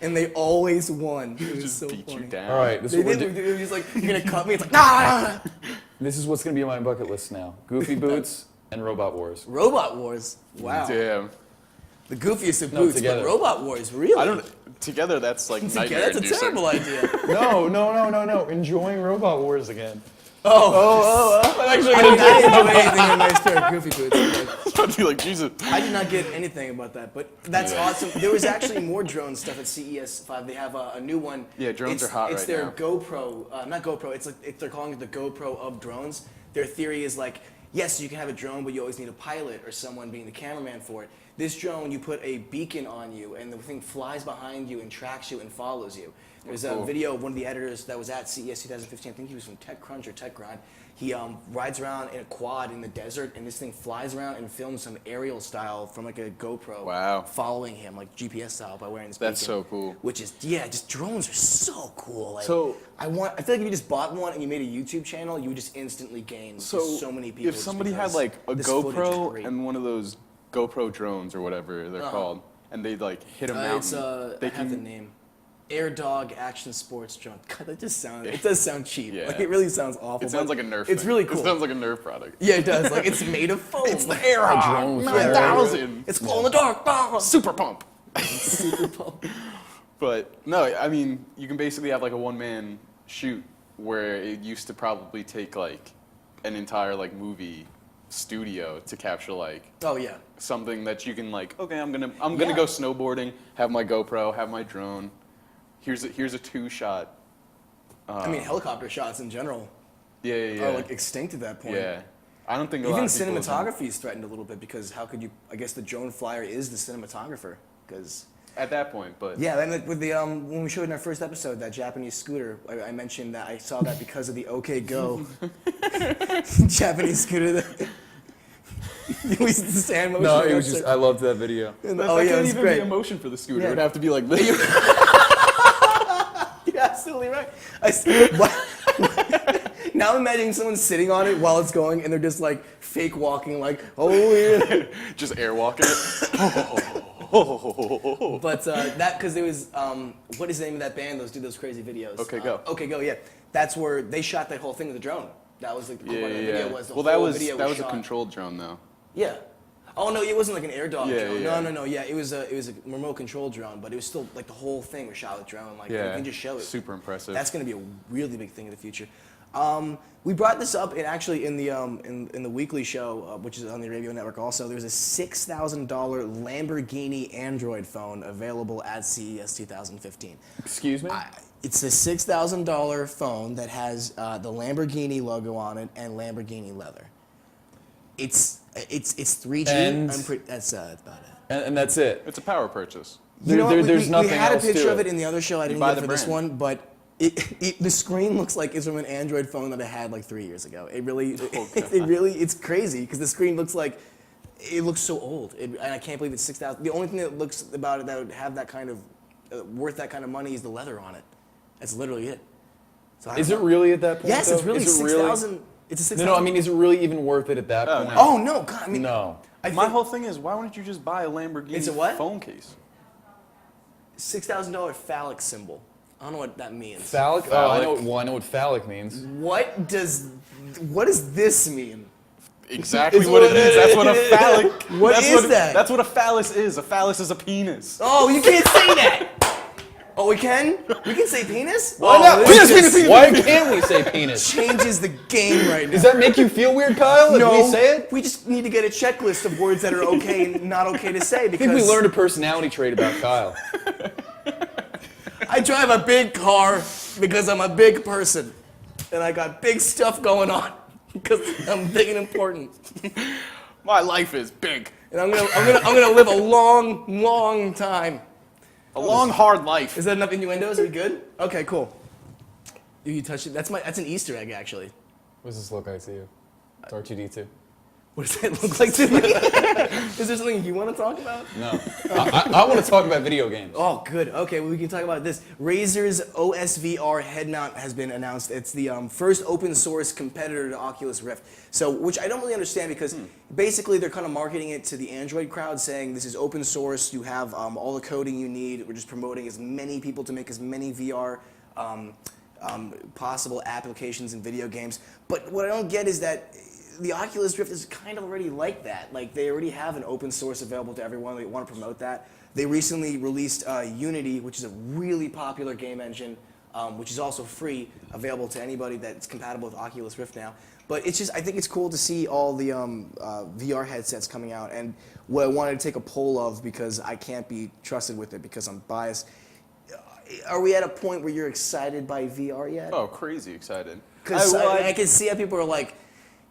and they always won. It was Just so beat funny. you down. All right, this They is, what did. we're It was just like, you're gonna cut me. It's like, nah. this is what's going to be on my bucket list now. Goofy Boots and Robot Wars. Robot Wars. Wow. Damn. The goofiest of No, boots, together. but Robot Wars, really? I don't. Together, that's like Together, nightmare that's a terrible idea. No. Enjoying Robot Wars again. I'm actually gonna do anything in a nice pair of goofy boots. I'd be like, Jesus. I did not get anything about that, but that's awesome. There was actually more drone stuff at CES 5. They have a new one. Yeah, drones are hot It's right their now. GoPro, not GoPro. They're calling it the GoPro of drones. Their theory is like, yes, you can have a drone, but you always need a pilot or someone being the cameraman for it. This drone, you put a beacon on you, and the thing flies behind you and tracks you and follows you. There's a Cool. video of one of the editors that was at CES 2015. I think he was from TechCrunch or TechGrind. He rides around in a quad in the desert, and this thing flies around and films some aerial style from like a GoPro. Wow. Following him, like GPS style, by wearing this That's beacon. so cool. Which is, yeah, just drones are so cool. Like, So- I feel like if you just bought one and you made a YouTube channel, you would just instantly gain just so many people. if just somebody had because like a this footage is GoPro great. and one of those GoPro drones or whatever they're called, and they like hit a mountain, It's they I have the name. Air Dog Action Sports Drone. God, that just sounds. It does sound cheap. Yeah. Like it really sounds awful. It sounds but like a Nerf. It's thing. really cool. It sounds like a Nerf product. Yeah, it does. Like it's made of foam. It's the Air drone. 9000. It's glow in the dark. Super pump. Super pump. But no, I mean, you can basically have like a one-man shoot where it used to probably take like an entire like movie studio to capture like Oh yeah. something that you can like, okay, I'm gonna Yeah. go snowboarding, have my GoPro, have my drone. Here's a two-shot. I mean, helicopter shots in general Yeah. are like extinct at that point. Yeah. I don't think a Even lot of people have- cinematography is threatened a little bit because how could you? I guess the drone flyer is the cinematographer because. at that point, but Yeah, and like with the when we showed in our first episode that Japanese scooter, I mentioned that I saw that because of the OK Go Japanese scooter. That we used to stand motion. No, it on was just, outside. I loved that video. And that oh yeah, it couldn't was even great. be a motion for the scooter. Yeah. It would have to be like this. You're absolutely right. Now I'm imagining someone sitting on it while it's going, and they're just like fake walking, like oh yeah. Just airwalking it. But that because there was what is the name of that band? Those do those crazy videos. OK Go. OK Go, yeah. That's where they shot that whole thing with a drone. That was the cool Yeah, part of the yeah. video was the Well, whole that video was a shot. controlled drone though. Yeah. Oh no, it wasn't like an air dog Yeah, drone. yeah. No. Yeah, it was a remote control drone, but it was still like the whole thing was shot with drone. Like you Yeah, can just show it. super impressive. That's going to be a really big thing in the future. We brought this up actually in the weekly show, which is on the Radio Network. Also, there's a $6,000 Lamborghini Android phone available at CES 2015. Excuse me? It's a $6,000 phone that has the Lamborghini logo on it and Lamborghini leather. It's 3G. And- That's about it. And that's it. It's a power purchase. You know what? There's nothing we had a else to picture of it. it in the other show. I didn't buy get it the for this brand. one, but the screen looks like it's from an Android phone that I had like 3 years ago. It really, it's crazy because the screen looks like, it looks so old. And I can't believe it's 6,000. The only thing that looks about it that would have that kind of, worth that kind of money is the leather on it. That's literally it. So I Is don't it know. really at that point? Yes, it's though? really Is it really? 6,000. It's a 6,000. No, I mean, is it really even worth it at that point? no. Oh no, God, I mean, No. I My think whole thing is, why wouldn't you just buy a Lamborghini It's a what? phone case? $6,000 phallic symbol. I don't know what that means. Phallic? Oh, I know what phallic means. What does this mean? Exactly It's what what it is. That's what a phallic. What that's is that? That's what a phallus is. A phallus is a penis. Oh, you can't say that. Oh, we can? We can say penis? Why Oh, not? this just Why can't we say penis? changes the game right now. Does that make you feel weird, Kyle, if no, we say it? we just need to get a checklist of words that are okay and not okay to say I because think we learned a personality trait about Kyle. I drive a big car because I'm a big person and I got big stuff going on because I'm big and important. My life is big. And I'm gonna live a long time. A long, hard life. Is that enough innuendos? Are we good? Okay, cool. You touched it. That's an Easter egg, actually. What does this look like to you? It's R2D2. What does that look like to me? Is there something you want to talk about? No. I want to talk about video games. Oh, good. Okay, well, we can talk about this. Razer's OSVR head mount has been announced. It's the first open source competitor to Oculus Rift. So, which I don't really understand because basically they're kind of marketing it to the Android crowd, saying this is open source. You have all the coding you need. We're just promoting as many people to make as many VR possible applications and video games. But what I don't get is that the Oculus Rift is kind of already like that. Like they already have an open source available to everyone. They want to promote that. They recently released Unity, which is a really popular game engine, which is also free, available to anybody that's compatible with Oculus Rift now. But it's just, I think it's cool to see all the VR headsets coming out. And what I wanted to take a poll of, because I can't be trusted with it because I'm biased, are we at a point where you're excited by VR yet? Oh, crazy excited. Because I can see how people are like,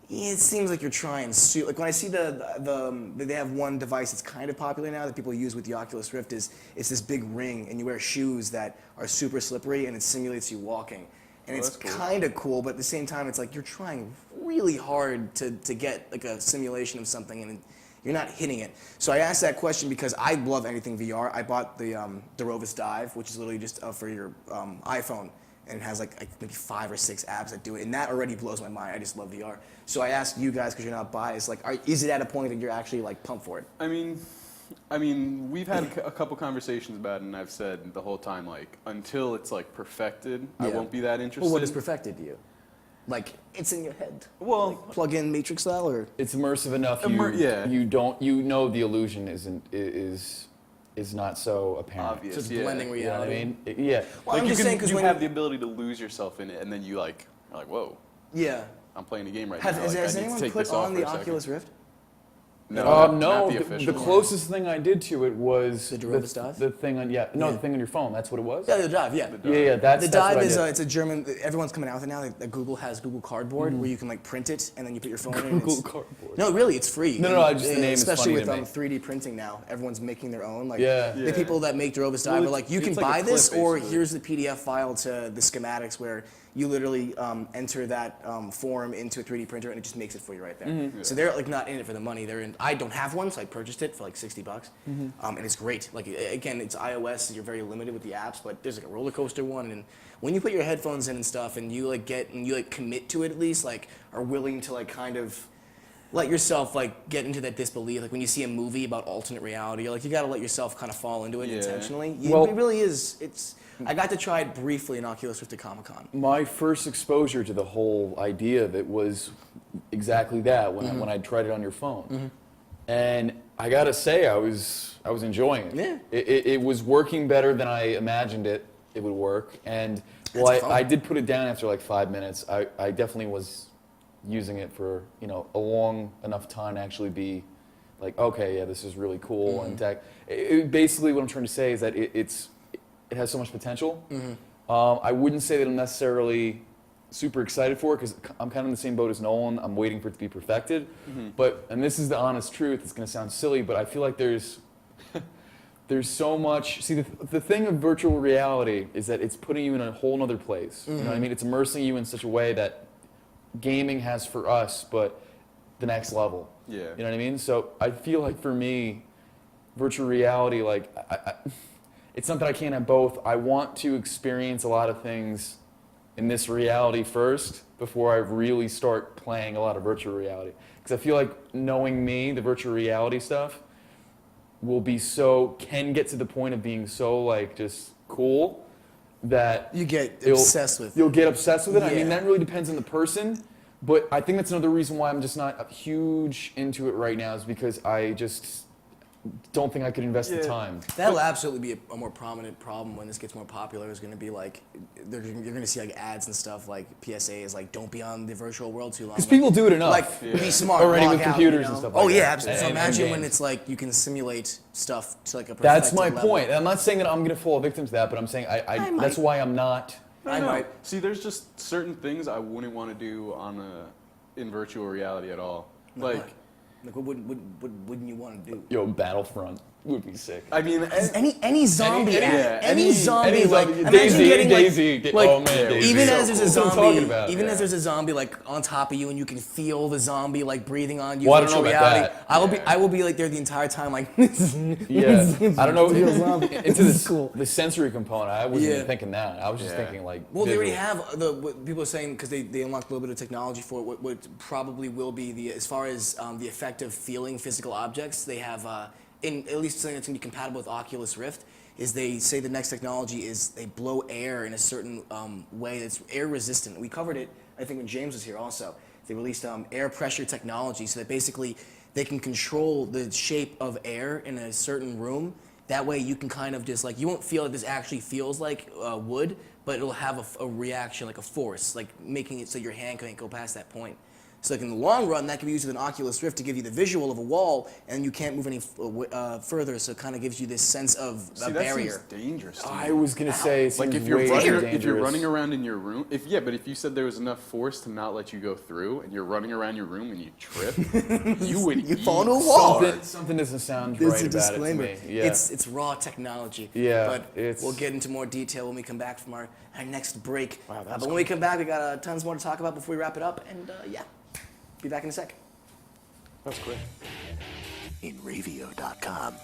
yeah, it seems like you're trying like when I see they have one device that's kind of popular now that people use with the Oculus Rift it's this big ring and you wear shoes that are super slippery and it simulates you walking. And it's that's cool. kind of cool, but at the same time it's like you're trying really hard to get like a simulation of something and you're not hitting it. So I asked that question because I love anything VR. I bought the Rovis Dive, which is literally just for your iPhone. And it has like maybe 5 or 6 apps that do it, and that already blows my mind. I just love VR. So I asked you guys, because you're not biased, like, is it at a point that you're actually like pumped for it? I mean, we've had a couple conversations about it, and I've said the whole time, like, until it's like perfected, I Yeah. won't be that interested. Well, what is perfected to you? Like, it's in your head. Well, Like, plug in Matrix style, or It's immersive enough. Yeah. You know the illusion is not so apparent. obvious. just yeah. blending You know what I reality. mean? Yeah. Well, I'm you just can, saying because you when have the ability to lose yourself in it, and then you're like, whoa, yeah. I'm playing a game right Has, now. has, Like, has I need to anyone take put this off on for the a second. Oculus Rift? No, No, not the the official one. closest thing I did to it was The Rovis Dive? the thing on the thing on your phone. That's what it was. Yeah, the Dive. Yeah. Yeah, that's The that's what Dive I is did. it's a German. Everyone's coming out with it now. Like Google has Google Cardboard, where you can like print it and then you put your phone in. and Google it's- Cardboard. No, really, it's free. No, And, just the name is especially funny with to me. 3D printing now, everyone's making their own. Like Yeah. the Yeah. people that make Rovis Dive Well, are like, you it's can like a buy this, clip, or basically. here's the PDF file to the schematics where you literally enter that form into a 3D printer and it just makes it for you right there. Mm-hmm. So they're like not in it for the money. They're in. I don't have one, so I purchased it for like $60, Mm-hmm. and it's great. Like again, it's iOS, so you're very limited with the apps, but there's like a roller coaster one, and when you put your headphones in and stuff, and you like commit to it at least, like are willing to like kind of let yourself like get into that disbelief. Like when you see a movie about alternate reality, you're like you gotta let yourself kind of fall into it intentionally. Well- It really is. I got to try it briefly in Oculus Rift at Comic-Con. My first exposure to the whole idea of it was exactly that when I tried it on your phone, and I gotta say I was enjoying it. Yeah. It was working better than I imagined it would work, and I did put it down after like 5 minutes. I definitely was using it for a long enough time to actually be like, okay, yeah, this is really cool and tech. Basically, what I'm trying to say is that it has so much potential. I wouldn't say that I'm necessarily super excited for it because I'm kind of in the same boat as Nolan. I'm waiting for it to be perfected. And this is the honest truth. It's going to sound silly, but I feel like there's so much. See, the thing of virtual reality is that it's putting you in a whole other place. You know what I mean? It's immersing you in such a way that gaming has for us, but the next level. Yeah. You know what I mean? So I feel like for me, virtual reality, like it's not that I can't have both. I want to experience a lot of things in this reality first before I really start playing a lot of virtual reality. Because I feel like knowing me, the virtual reality stuff, can get to the point of being so like just cool that You get obsessed with it. You'll get obsessed with it. I mean, Yeah. that really depends on the person. But I think that's another reason why I'm just not huge into it right now is because I just don't think I could invest the time. That'll absolutely be a more prominent problem when this gets more popular. Is going to be like, you're going to see like ads and stuff like PSAs like, don't be on the virtual world too long. Because people do it enough. Like, be smart. Already log with out, computers and stuff like Oh that. yeah, absolutely. So And imagine when games. it's like you can simulate stuff to like a That's perfected my level. point. And I'm not saying that I'm going to fall victim to that, but I'm saying that's why I'm not. I I know. might. See, there's just certain things I wouldn't want to do in virtual reality at all. Like what wouldn't you want to do? Yo, Battlefront would be sick. I mean, Any zombie ad. any zombie like zombie- imagine Daisy, getting Daisy, like, like oh man, Daisy. even So as there's a cool. That's what I'm zombie talking about. even as there's a zombie like on top of you and you can feel the zombie like breathing on you. Well, I don't virtual know about reality. that. I will be like there the entire time like Yeah, I don't know. Real zombie. Into This is cool. the sensory component, I wasn't Yeah. even thinking that. I was just thinking like. Well, they already visual. have what people are saying because they unlocked a little bit of technology for it. What probably will be as far as the effect of feeling physical objects. They have in at least something that's going to be compatible with Oculus Rift. Is they say the next technology is they blow air in a certain way that's air resistant. We covered it, I think, when James was here also. They released air pressure technology so that basically they can control the shape of air in a certain room. That way you can kind of just like, you won't feel that this actually feels like wood, but it'll have a reaction, like a force, like making it so your hand can't go past that point. So like in the long run, that can be used with an Oculus Rift to give you the visual of a wall, and you can't move any further. So it kind of gives you this sense of a see, that barrier. seems dangerous. To me. I was gonna say it Like seems if you're way running, too if you're dangerous. running around in your room, but if you said there was enough force to not let you go through, and you're running around your room and you trip, you would You fall into a wall. Something doesn't sound There's right a about disclaimer. it to me. Yeah. It's raw technology. Yeah, But it's- we'll get into more detail when we come back from our next break. But when we come back, we got tons more to talk about before we wrap it up. And yeah, be back in a sec. That's great. In Ravio.com.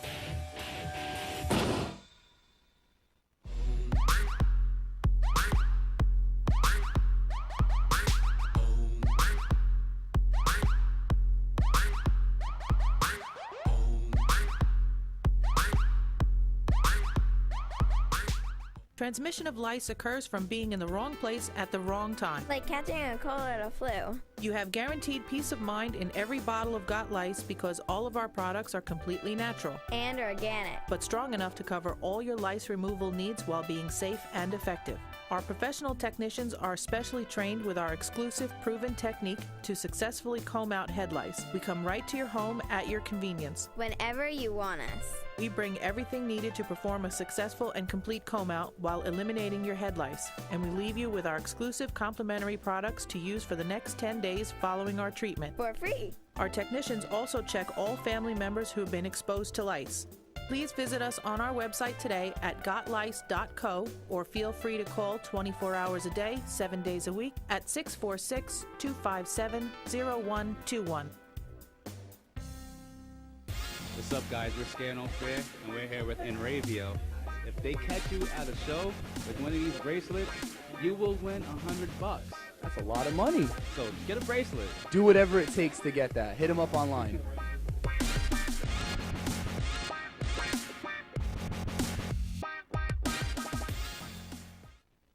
Transmission of lice occurs from being in the wrong place at the wrong time. Like catching a cold or a flu. You have guaranteed peace of mind in every bottle of Got Lice because all of our products are completely natural, And organic. but strong enough to cover all your lice removal needs while being safe and effective. Our professional technicians are specially trained with our exclusive proven technique to successfully comb out head lice. We come right to your home at your convenience. Whenever you want us. We bring everything needed to perform a successful and complete comb out while eliminating your head lice. And we leave you with our exclusive complimentary products to use for the next 10 days following our treatment. For free. Our technicians also check all family members who have been exposed to lice. Please visit us on our website today at gotlice.co or feel free to call 24 hours a day, 7 days a week at 646-257-0121. What's up, guys? We're Scared No Fair, and we're here with Enravio. If they catch you at a show with one of these bracelets, you will win $100. That's a lot of money. So get a bracelet. Do whatever it takes to get that. Hit him up online.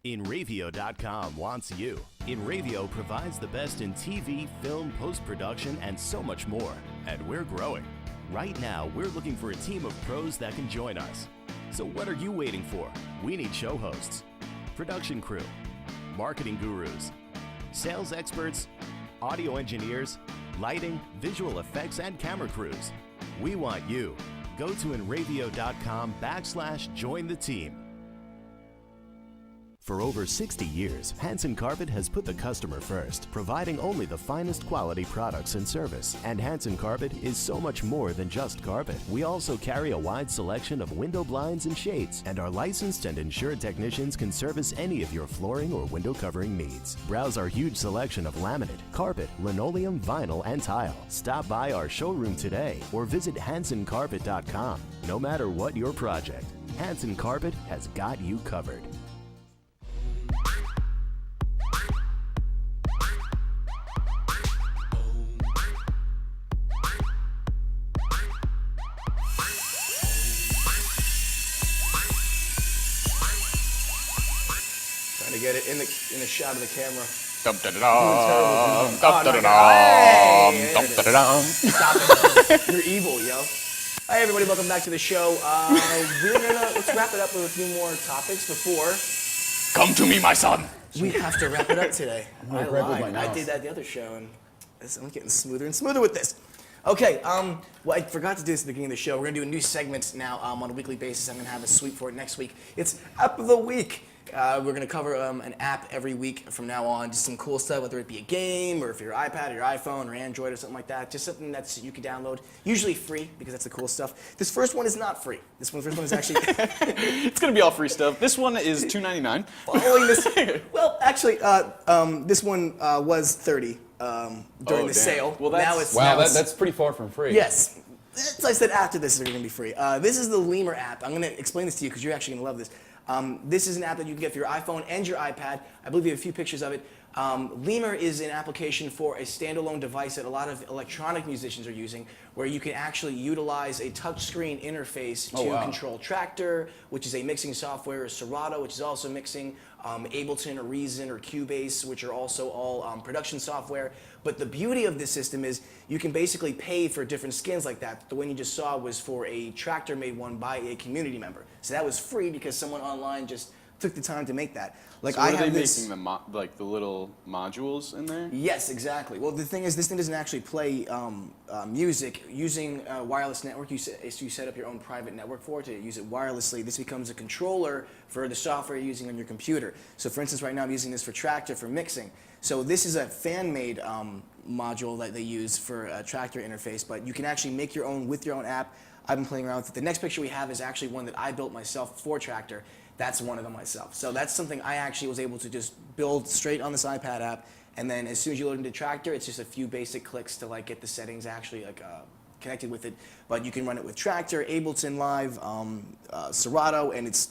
InRavio.com wants you. InRavio provides the best in TV, film, post-production, and so much more. And we're growing. Right now, we're looking for a team of pros that can join us. So what are you waiting for? We need show hosts, production crew, marketing gurus, sales experts, audio engineers, lighting, visual effects, and camera crews. We want you. Go to InRavio.com/join the team. For over 60 years, Hanson Carpet has put the customer first, providing only the finest quality products and service. And Hanson Carpet is so much more than just carpet. We also carry a wide selection of window blinds and shades, and our licensed and insured technicians can service any of your flooring or window covering needs. Browse our huge selection of laminate, carpet, linoleum, vinyl, and tile. Stop by our showroom today or visit HansonCarpet.com. No matter what your project, Hanson Carpet has got you covered. To get it in the shot of the camera. Stop it. You're evil, yo. Hi everybody, welcome back to the show. Let's wrap it up with a few more topics before. Come to me, my son. We have to wrap it up today. I lied. I did that the other show, and I'm getting smoother and smoother with this. Okay, well, I forgot to do this at the beginning of the show. We're gonna do a new segment now on a weekly basis. I'm gonna have a sweep for it next week. It's App of the Week. We're going to cover an app every week from now on, just some cool stuff, whether it be a game or if your iPad or your iPhone or Android or something like that, just something that you can download, usually free because that's the cool stuff. This first one is not free. This first one is actually... It's going to be all free stuff. This one is $2.99. Following this... Well, actually, this one was $30 during the sale. Well, that's pretty far from free. Yes. As I said, after this, they're going to be free. This is the Lemur app. I'm going to explain this to you because you're actually going to love this. This is an app that you can get for your iPhone and your iPad. I believe you have a few pictures of it. Lemur is an application for a standalone device that a lot of electronic musicians are using, where you can actually utilize a touchscreen interface to control Traktor, which is a mixing software, or Serato, which is also mixing, Ableton or Reason or Cubase, which are also all production software. But the beauty of this system is you can basically pay for different skins like that. The one you just saw was for a Traktor-made one by a community member. So that was free because someone online just took the time to make that. Like, so are they making the little modules in there? Yes, exactly. Well, the thing is, this thing doesn't actually play music using a wireless network. You set up your own private network for it to use it wirelessly. This becomes a controller for the software you're using on your computer. So, for instance, right now I'm using this for Traktor for mixing. So this is a fan-made module that they use for a Traktor interface, but you can actually make your own with your own app. I've been playing around with it. The next picture we have is actually one that I built myself for Traktor. That's one of them myself. So that's something I actually was able to just build straight on this iPad app, and then as soon as you load into Traktor, it's just a few basic clicks to get the settings actually connected with it. But you can run it with Traktor, Ableton Live, Serato, and it's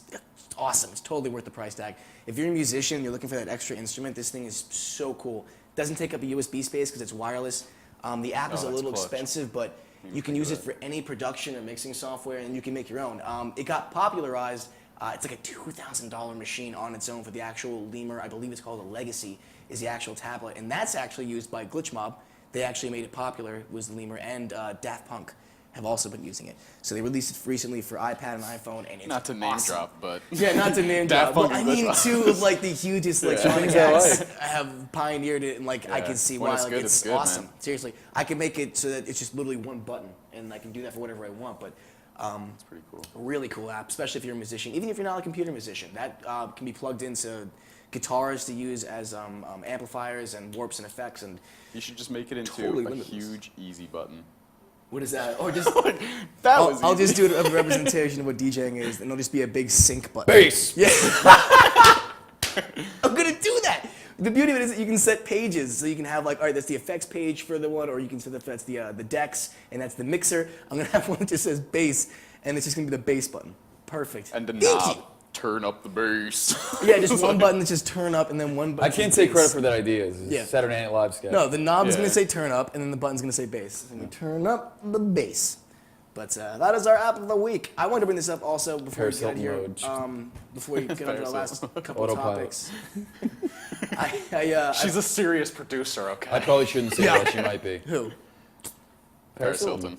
awesome. It's totally worth the price tag. If you're a musician, you're looking for that extra instrument, this thing is so cool. It doesn't take up a USB space because it's wireless. The app is a little expensive, but you can use it for any production or mixing software, and you can make your own. It got popularized. It's like a $2,000 machine on its own for the actual Lemur. I believe it's called a Legacy, is the actual tablet. And that's actually used by Glitch Mob. They actually made it popular, was the Lemur, and Daft Punk have also been using it. So they released it recently for iPad and iPhone, and it's not to name awesome. Drop, but yeah, not to name drop. But I mean, two of the hugest electronic acts have pioneered it, and I can see why. It's awesome. Man. Seriously, I can make it so that it's just literally one button, and I can do that for whatever I want. But it's pretty cool. Really cool app, especially if you're a musician. Even if you're not a computer musician, that can be plugged into guitars to use as amplifiers and warps and effects. And you should just make it into totally a huge easy button. What is that? Or just I'll just do a representation of what DJing is, and it'll just be a big sync button. Bass. Yeah. I'm gonna do that. The beauty of it is that you can set pages, so you can have all right, that's the effects page for the one, or you can set that's the decks, and that's the mixer. I'm gonna have one that just says bass, and it's just gonna be the bass button. Perfect. And the knob. turn up the bass. Yeah, just one button that says turn up, and then one button. I can't take credit for that idea. It's Yeah. a Saturday Night Live sketch. No, the knob is Yeah. going to say turn up, and then the button's going to say bass. And we turn up the bass. But that is our app of the week. I wanted to bring this up also before we Paris get out here. Hilton Before we get on to our Paris last couple of Autopilot. topics. She's a serious producer, okay? I probably shouldn't say that. She might be. Who? Paris Hilton.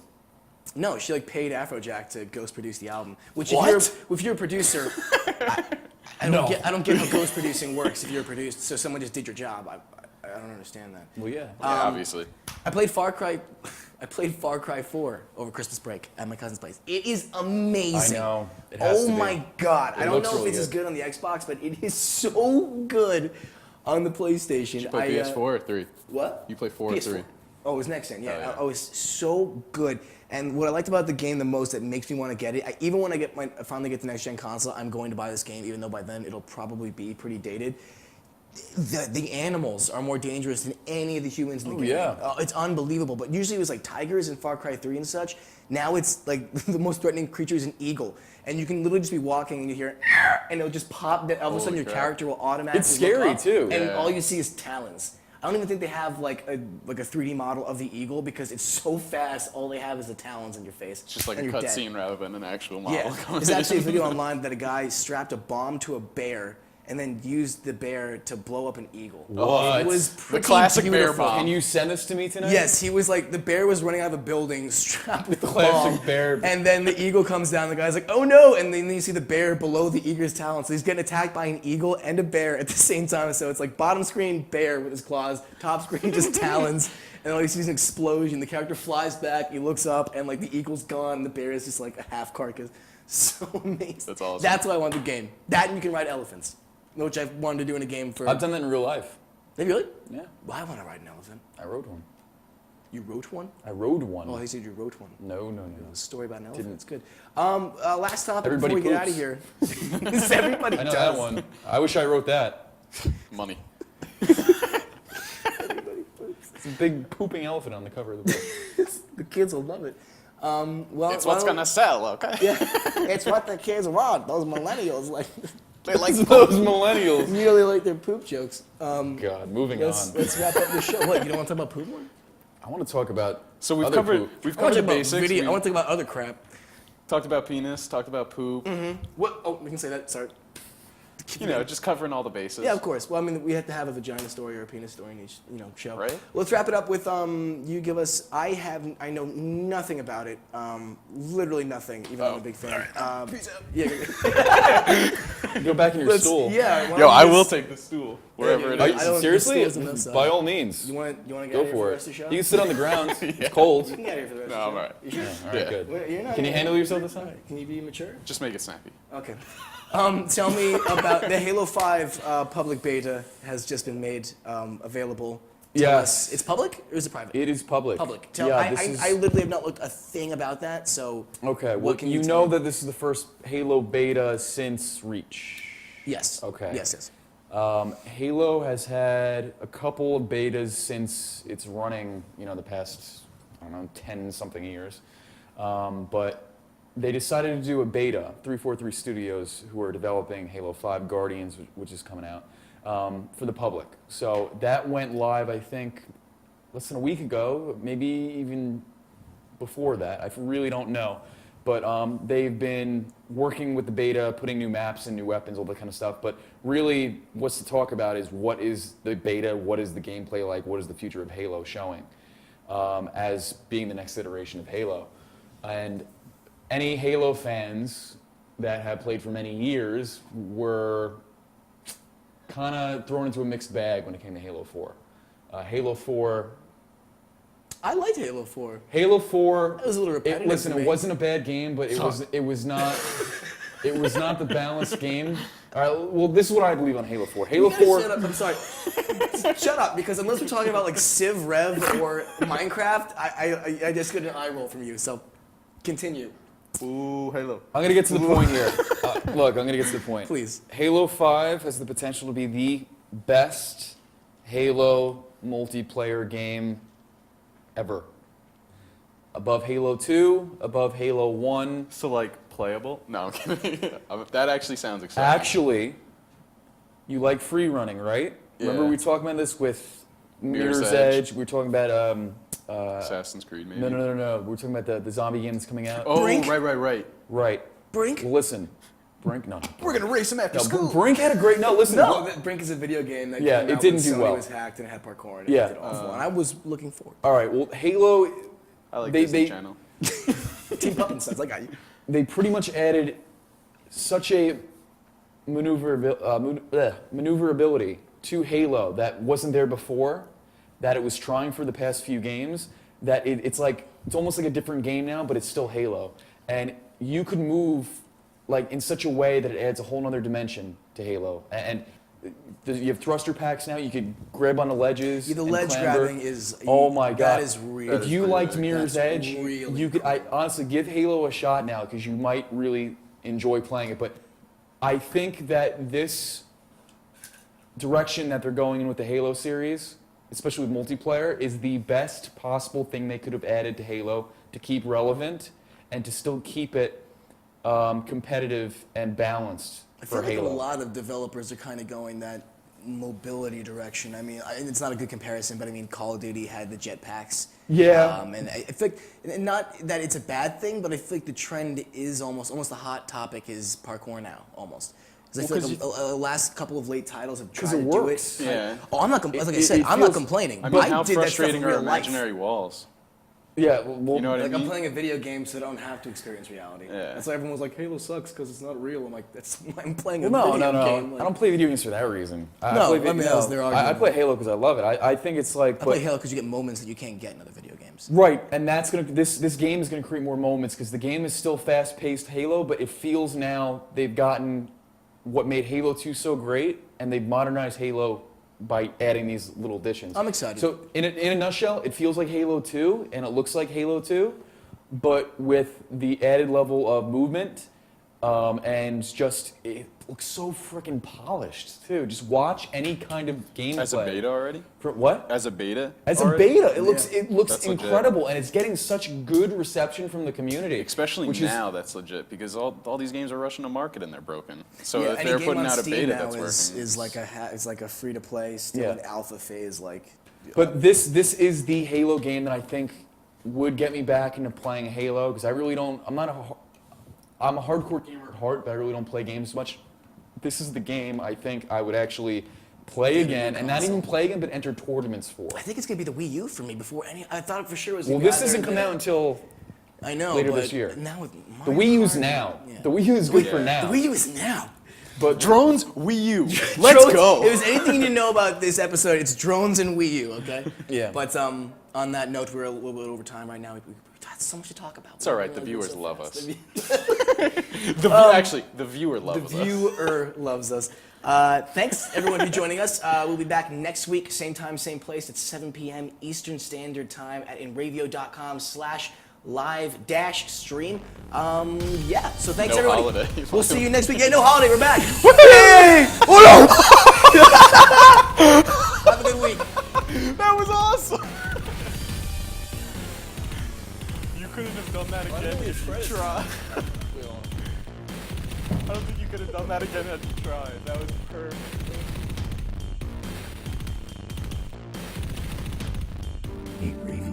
No, she like paid Afrojack to ghost produce the album. Which What? if you're a producer, I don't get how ghost producing works. If you're a producer, so someone just did your job. I don't understand that. Well, yeah. Yeah, obviously. I played Far Cry 4 over Christmas break at my cousin's place. It is amazing. I know. It has Oh to be. my god. I don't looks know if really it's as good. good on the Xbox, but it is so good on the PlayStation. You play PS4 or 3? What? You play 4 or PS4. 3? Oh, it was next gen, yeah. Oh, yeah. Oh, it's so good. And what I liked about the game the most that makes me want to get it, even when I finally get the next gen console, I'm going to buy this game, even though by then it'll probably be pretty dated. The animals are more dangerous than any of the humans in the game. Yeah. It's unbelievable. But usually it was like tigers in Far Cry 3 and such. Now it's like the most threatening creature is an eagle. And you can literally just be walking and you hear, and it'll just pop. All of a sudden Holy your crap. character will automatically It's scary, look up, too. And Yeah. all you see is talons. I don't even think they have like a 3D model of the eagle because it's so fast. All they have is the talons in your face. It's just like a and you're dead. cutscene rather than an actual model. Yeah, there's actually a video online that a guy strapped a bomb to a bear and then used the bear to blow up an eagle. What? It was The pretty classic bear beautiful. bomb. Can you send this to me tonight? Yes, he was like, the bear was running out of a building strapped with the Classic bomb. bear. And then the eagle comes down, the guy's like, oh no! And then you see the bear below the eagle's talons. So he's getting attacked by an eagle and a bear at the same time. So it's like bottom screen, bear with his claws, top screen, just talons. And all you see is an explosion. The character flies back, he looks up, and like the eagle's gone, and the bear is just like a half carcass. So amazing. That's awesome. That's why I want the game. That and you can ride elephants, which I've wanted to do in a game for. I've done that in real life. Have you really? Yeah. Well, I want to ride an elephant. I rode one. You wrote one? I rode one. Oh, I said you wrote one. No. A story about an elephant. Didn't. It's good. Last topic Everybody before we get out of poops. here. Everybody I know does. that one. I wish I wrote that. Money. It's a big pooping elephant on the cover of the book. The kids will love it. Well, It's what's gonna sell, okay? Yeah, it's what the kids want. Those millennials like. They like Those millennials. Really like their poop jokes. God, moving Let's on. wrap up the show. What, you don't want to talk about poop more? I want to talk about So we've other covered poop. we've I want covered to the talk about basics. video. I We want to talk about other crap. talked about penis, talked about poop. What? Oh, we can say that. Sorry. You know, just covering all the bases. Yeah, of course. Well, I mean, we have to have a vagina story or a penis story in each, show. Right. Let's wrap it up with you give us. I know nothing about it. Literally nothing. Even though I'm a big fan. Peace out. Yeah. Go back in your stool. Yeah. why Yo, don't I we will just- take the stool wherever it Are is. I don't- you, seriously? the stool's enough size. By all means. You want to get Go out of here for for the it. rest of the show? You can sit on the ground. It's cold. You can get out of here for the rest No, of I'm the show. alright. You sure? All right, Yeah. good. Well, you're not Can you gonna- handle yourself this time? Can you be mature? Just make it snappy. Okay. Tell me about the Halo 5 public beta has just been made available. Tell Yes. us- It's public or is it private? It is public. Public. I literally have not looked a thing about that, so. Okay, well, what can you tell know me? that this is the first Halo beta since Reach. Yes. Okay. Yes. Halo has had a couple of betas since it's running, the past, 10-something years. But they decided to do a beta, 343 Studios, who are developing Halo 5 Guardians, which is coming out, for the public. So that went live, I think, less than a week ago, maybe even before that. I really don't know. But they've been working with the beta, putting new maps and new weapons, all that kind of stuff. But really, what's to talk about is what is the beta, what is the gameplay like, what is the future of Halo showing as being the next iteration of Halo. And any Halo fans that have played for many years were kind of thrown into a mixed bag when it came to Halo 4. Halo 4... I liked Halo 4. Halo 4. That was a little repetitive. Listen, for me. it wasn't a bad game, but it was not the balanced game. All right, well, this is what I believe on Halo 4. Halo You guys 4. Shut up. I'm sorry. Shut up, because unless we're talking about like Civ, Rev, or Minecraft, I just get an eye roll from you. So, continue. Ooh, Halo. I'm gonna get to the point here. Look, I'm gonna get to the point. Please. Halo 5 has the potential to be the best Halo multiplayer game ever. above Halo 2, above Halo 1. So like playable? No, I'm kidding. That actually sounds exciting. Actually, you like free running, right? Yeah. Remember we talked about this with Mirror's Mirror's Edge. We were talking about Assassin's Creed, maybe. no. We were talking about the zombie game that's coming out. Oh, Brink? right. Right. Brink? Listen, Brink, no. We're gonna race him after No, school. Brink had a great. No, listen. No, Brink is a video game that Yeah, came it out didn't when do Sony well. was hacked and it had parkour and Yeah. it did awful. And I was looking forward. All right. Well, Halo. I like they- Disney they- Channel. Team Pumpkin Sons, I got you. They pretty much added such a maneuverability to Halo that wasn't there before, that it was trying for the past few games, that it's almost like a different game now, but it's still Halo. And you could move like in such a way that it adds a whole nother dimension to Halo. And you have thruster packs now. You could grab on the ledges. Yeah, the and ledge clamber. grabbing is. Oh my god! That is real. If you liked Mirror's That's Edge, really you could. I honestly give Halo a shot now because you might really enjoy playing it. But I think that this direction that they're going in with the Halo series, especially with multiplayer, is the best possible thing they could have added to Halo to keep relevant and to still keep it competitive and balanced I feel for like Halo. a lot of developers are kind of going that mobility direction. I mean, it's not a good comparison, but I mean, Call of Duty had the jetpacks. Yeah. And I feel like, and not that it's a bad thing, but I feel like the trend is almost the hot topic is parkour now, almost. Because I feel like the last couple of late titles have tried it to works. do it. Yeah. Oh, I'm not, like I It said, I'm not feels- complaining. I mean, I how did that stuff in frustrating are real life. imaginary walls? Yeah, well, You know what I Like mean? I'm playing a video game, so I don't have to experience reality. Yeah. That's why everyone was like, Halo sucks because it's not real. I'm like, that's why I'm playing a Well, video no. game. Like, I don't play video games for that reason. No, I mean, that was their I argument. play Halo because I love it. I think it's like, I play Halo because you get moments that you can't get in other video games. right, and that's gonna this game is gonna create more moments because the game is still fast-paced Halo, but it feels now they've gotten what made Halo 2 so great, and they've modernized Halo by adding these little additions. I'm excited. So in a nutshell, it feels like Halo 2, and it looks like Halo 2, but with the added level of movement, and just it looks so freaking polished too. Just watch any kind of gameplay. As a beta already? For what? As a beta? As a already? beta, it looks That's legit. incredible, and it's getting such good reception from the community. Especially which now, that's legit because all these games are rushing to market and they're broken. So Yeah, if any they're game putting on out a Steam beta now that's working, is like a free to play, still Yeah. in alpha phase. Like, But this is the Halo game that I think would get me back into playing Halo because I really don't. I'm a hardcore gamer at heart, but I really don't play games much. This is the game I think I would actually play again, and not even play again, but enter tournaments for. I think it's gonna be the Wii U for me before any. I thought for sure it was. Well, gonna be this doesn't either come the- out until I know later but this year. Now with the Mario Wii U's Kart, now. yeah. The Wii U is good for now. The Wii U is now. But drones, Wii U. Let's Drones- go. If there's anything you need to know about this episode, it's drones and Wii U. Okay. Yeah. But on that note, we're a little bit over time right now. We've got so much to talk about. It's all right. We're The gonna go viewers so love fast. us. Actually, the viewer loves The us. viewer loves us. Thanks, everyone, for joining us. We'll be back next week, same time, same place, at 7 p.m. Eastern Standard Time at inravio.com/live-stream. Yeah, so thanks, No everybody. holiday. We'll see you next week. Yeah, no holiday, we're back. Hey! Oh Have a good week. no! That was awesome. You couldn't have done that again if you tried. I don't think you could have done that again had you tried. That was perfect. Review.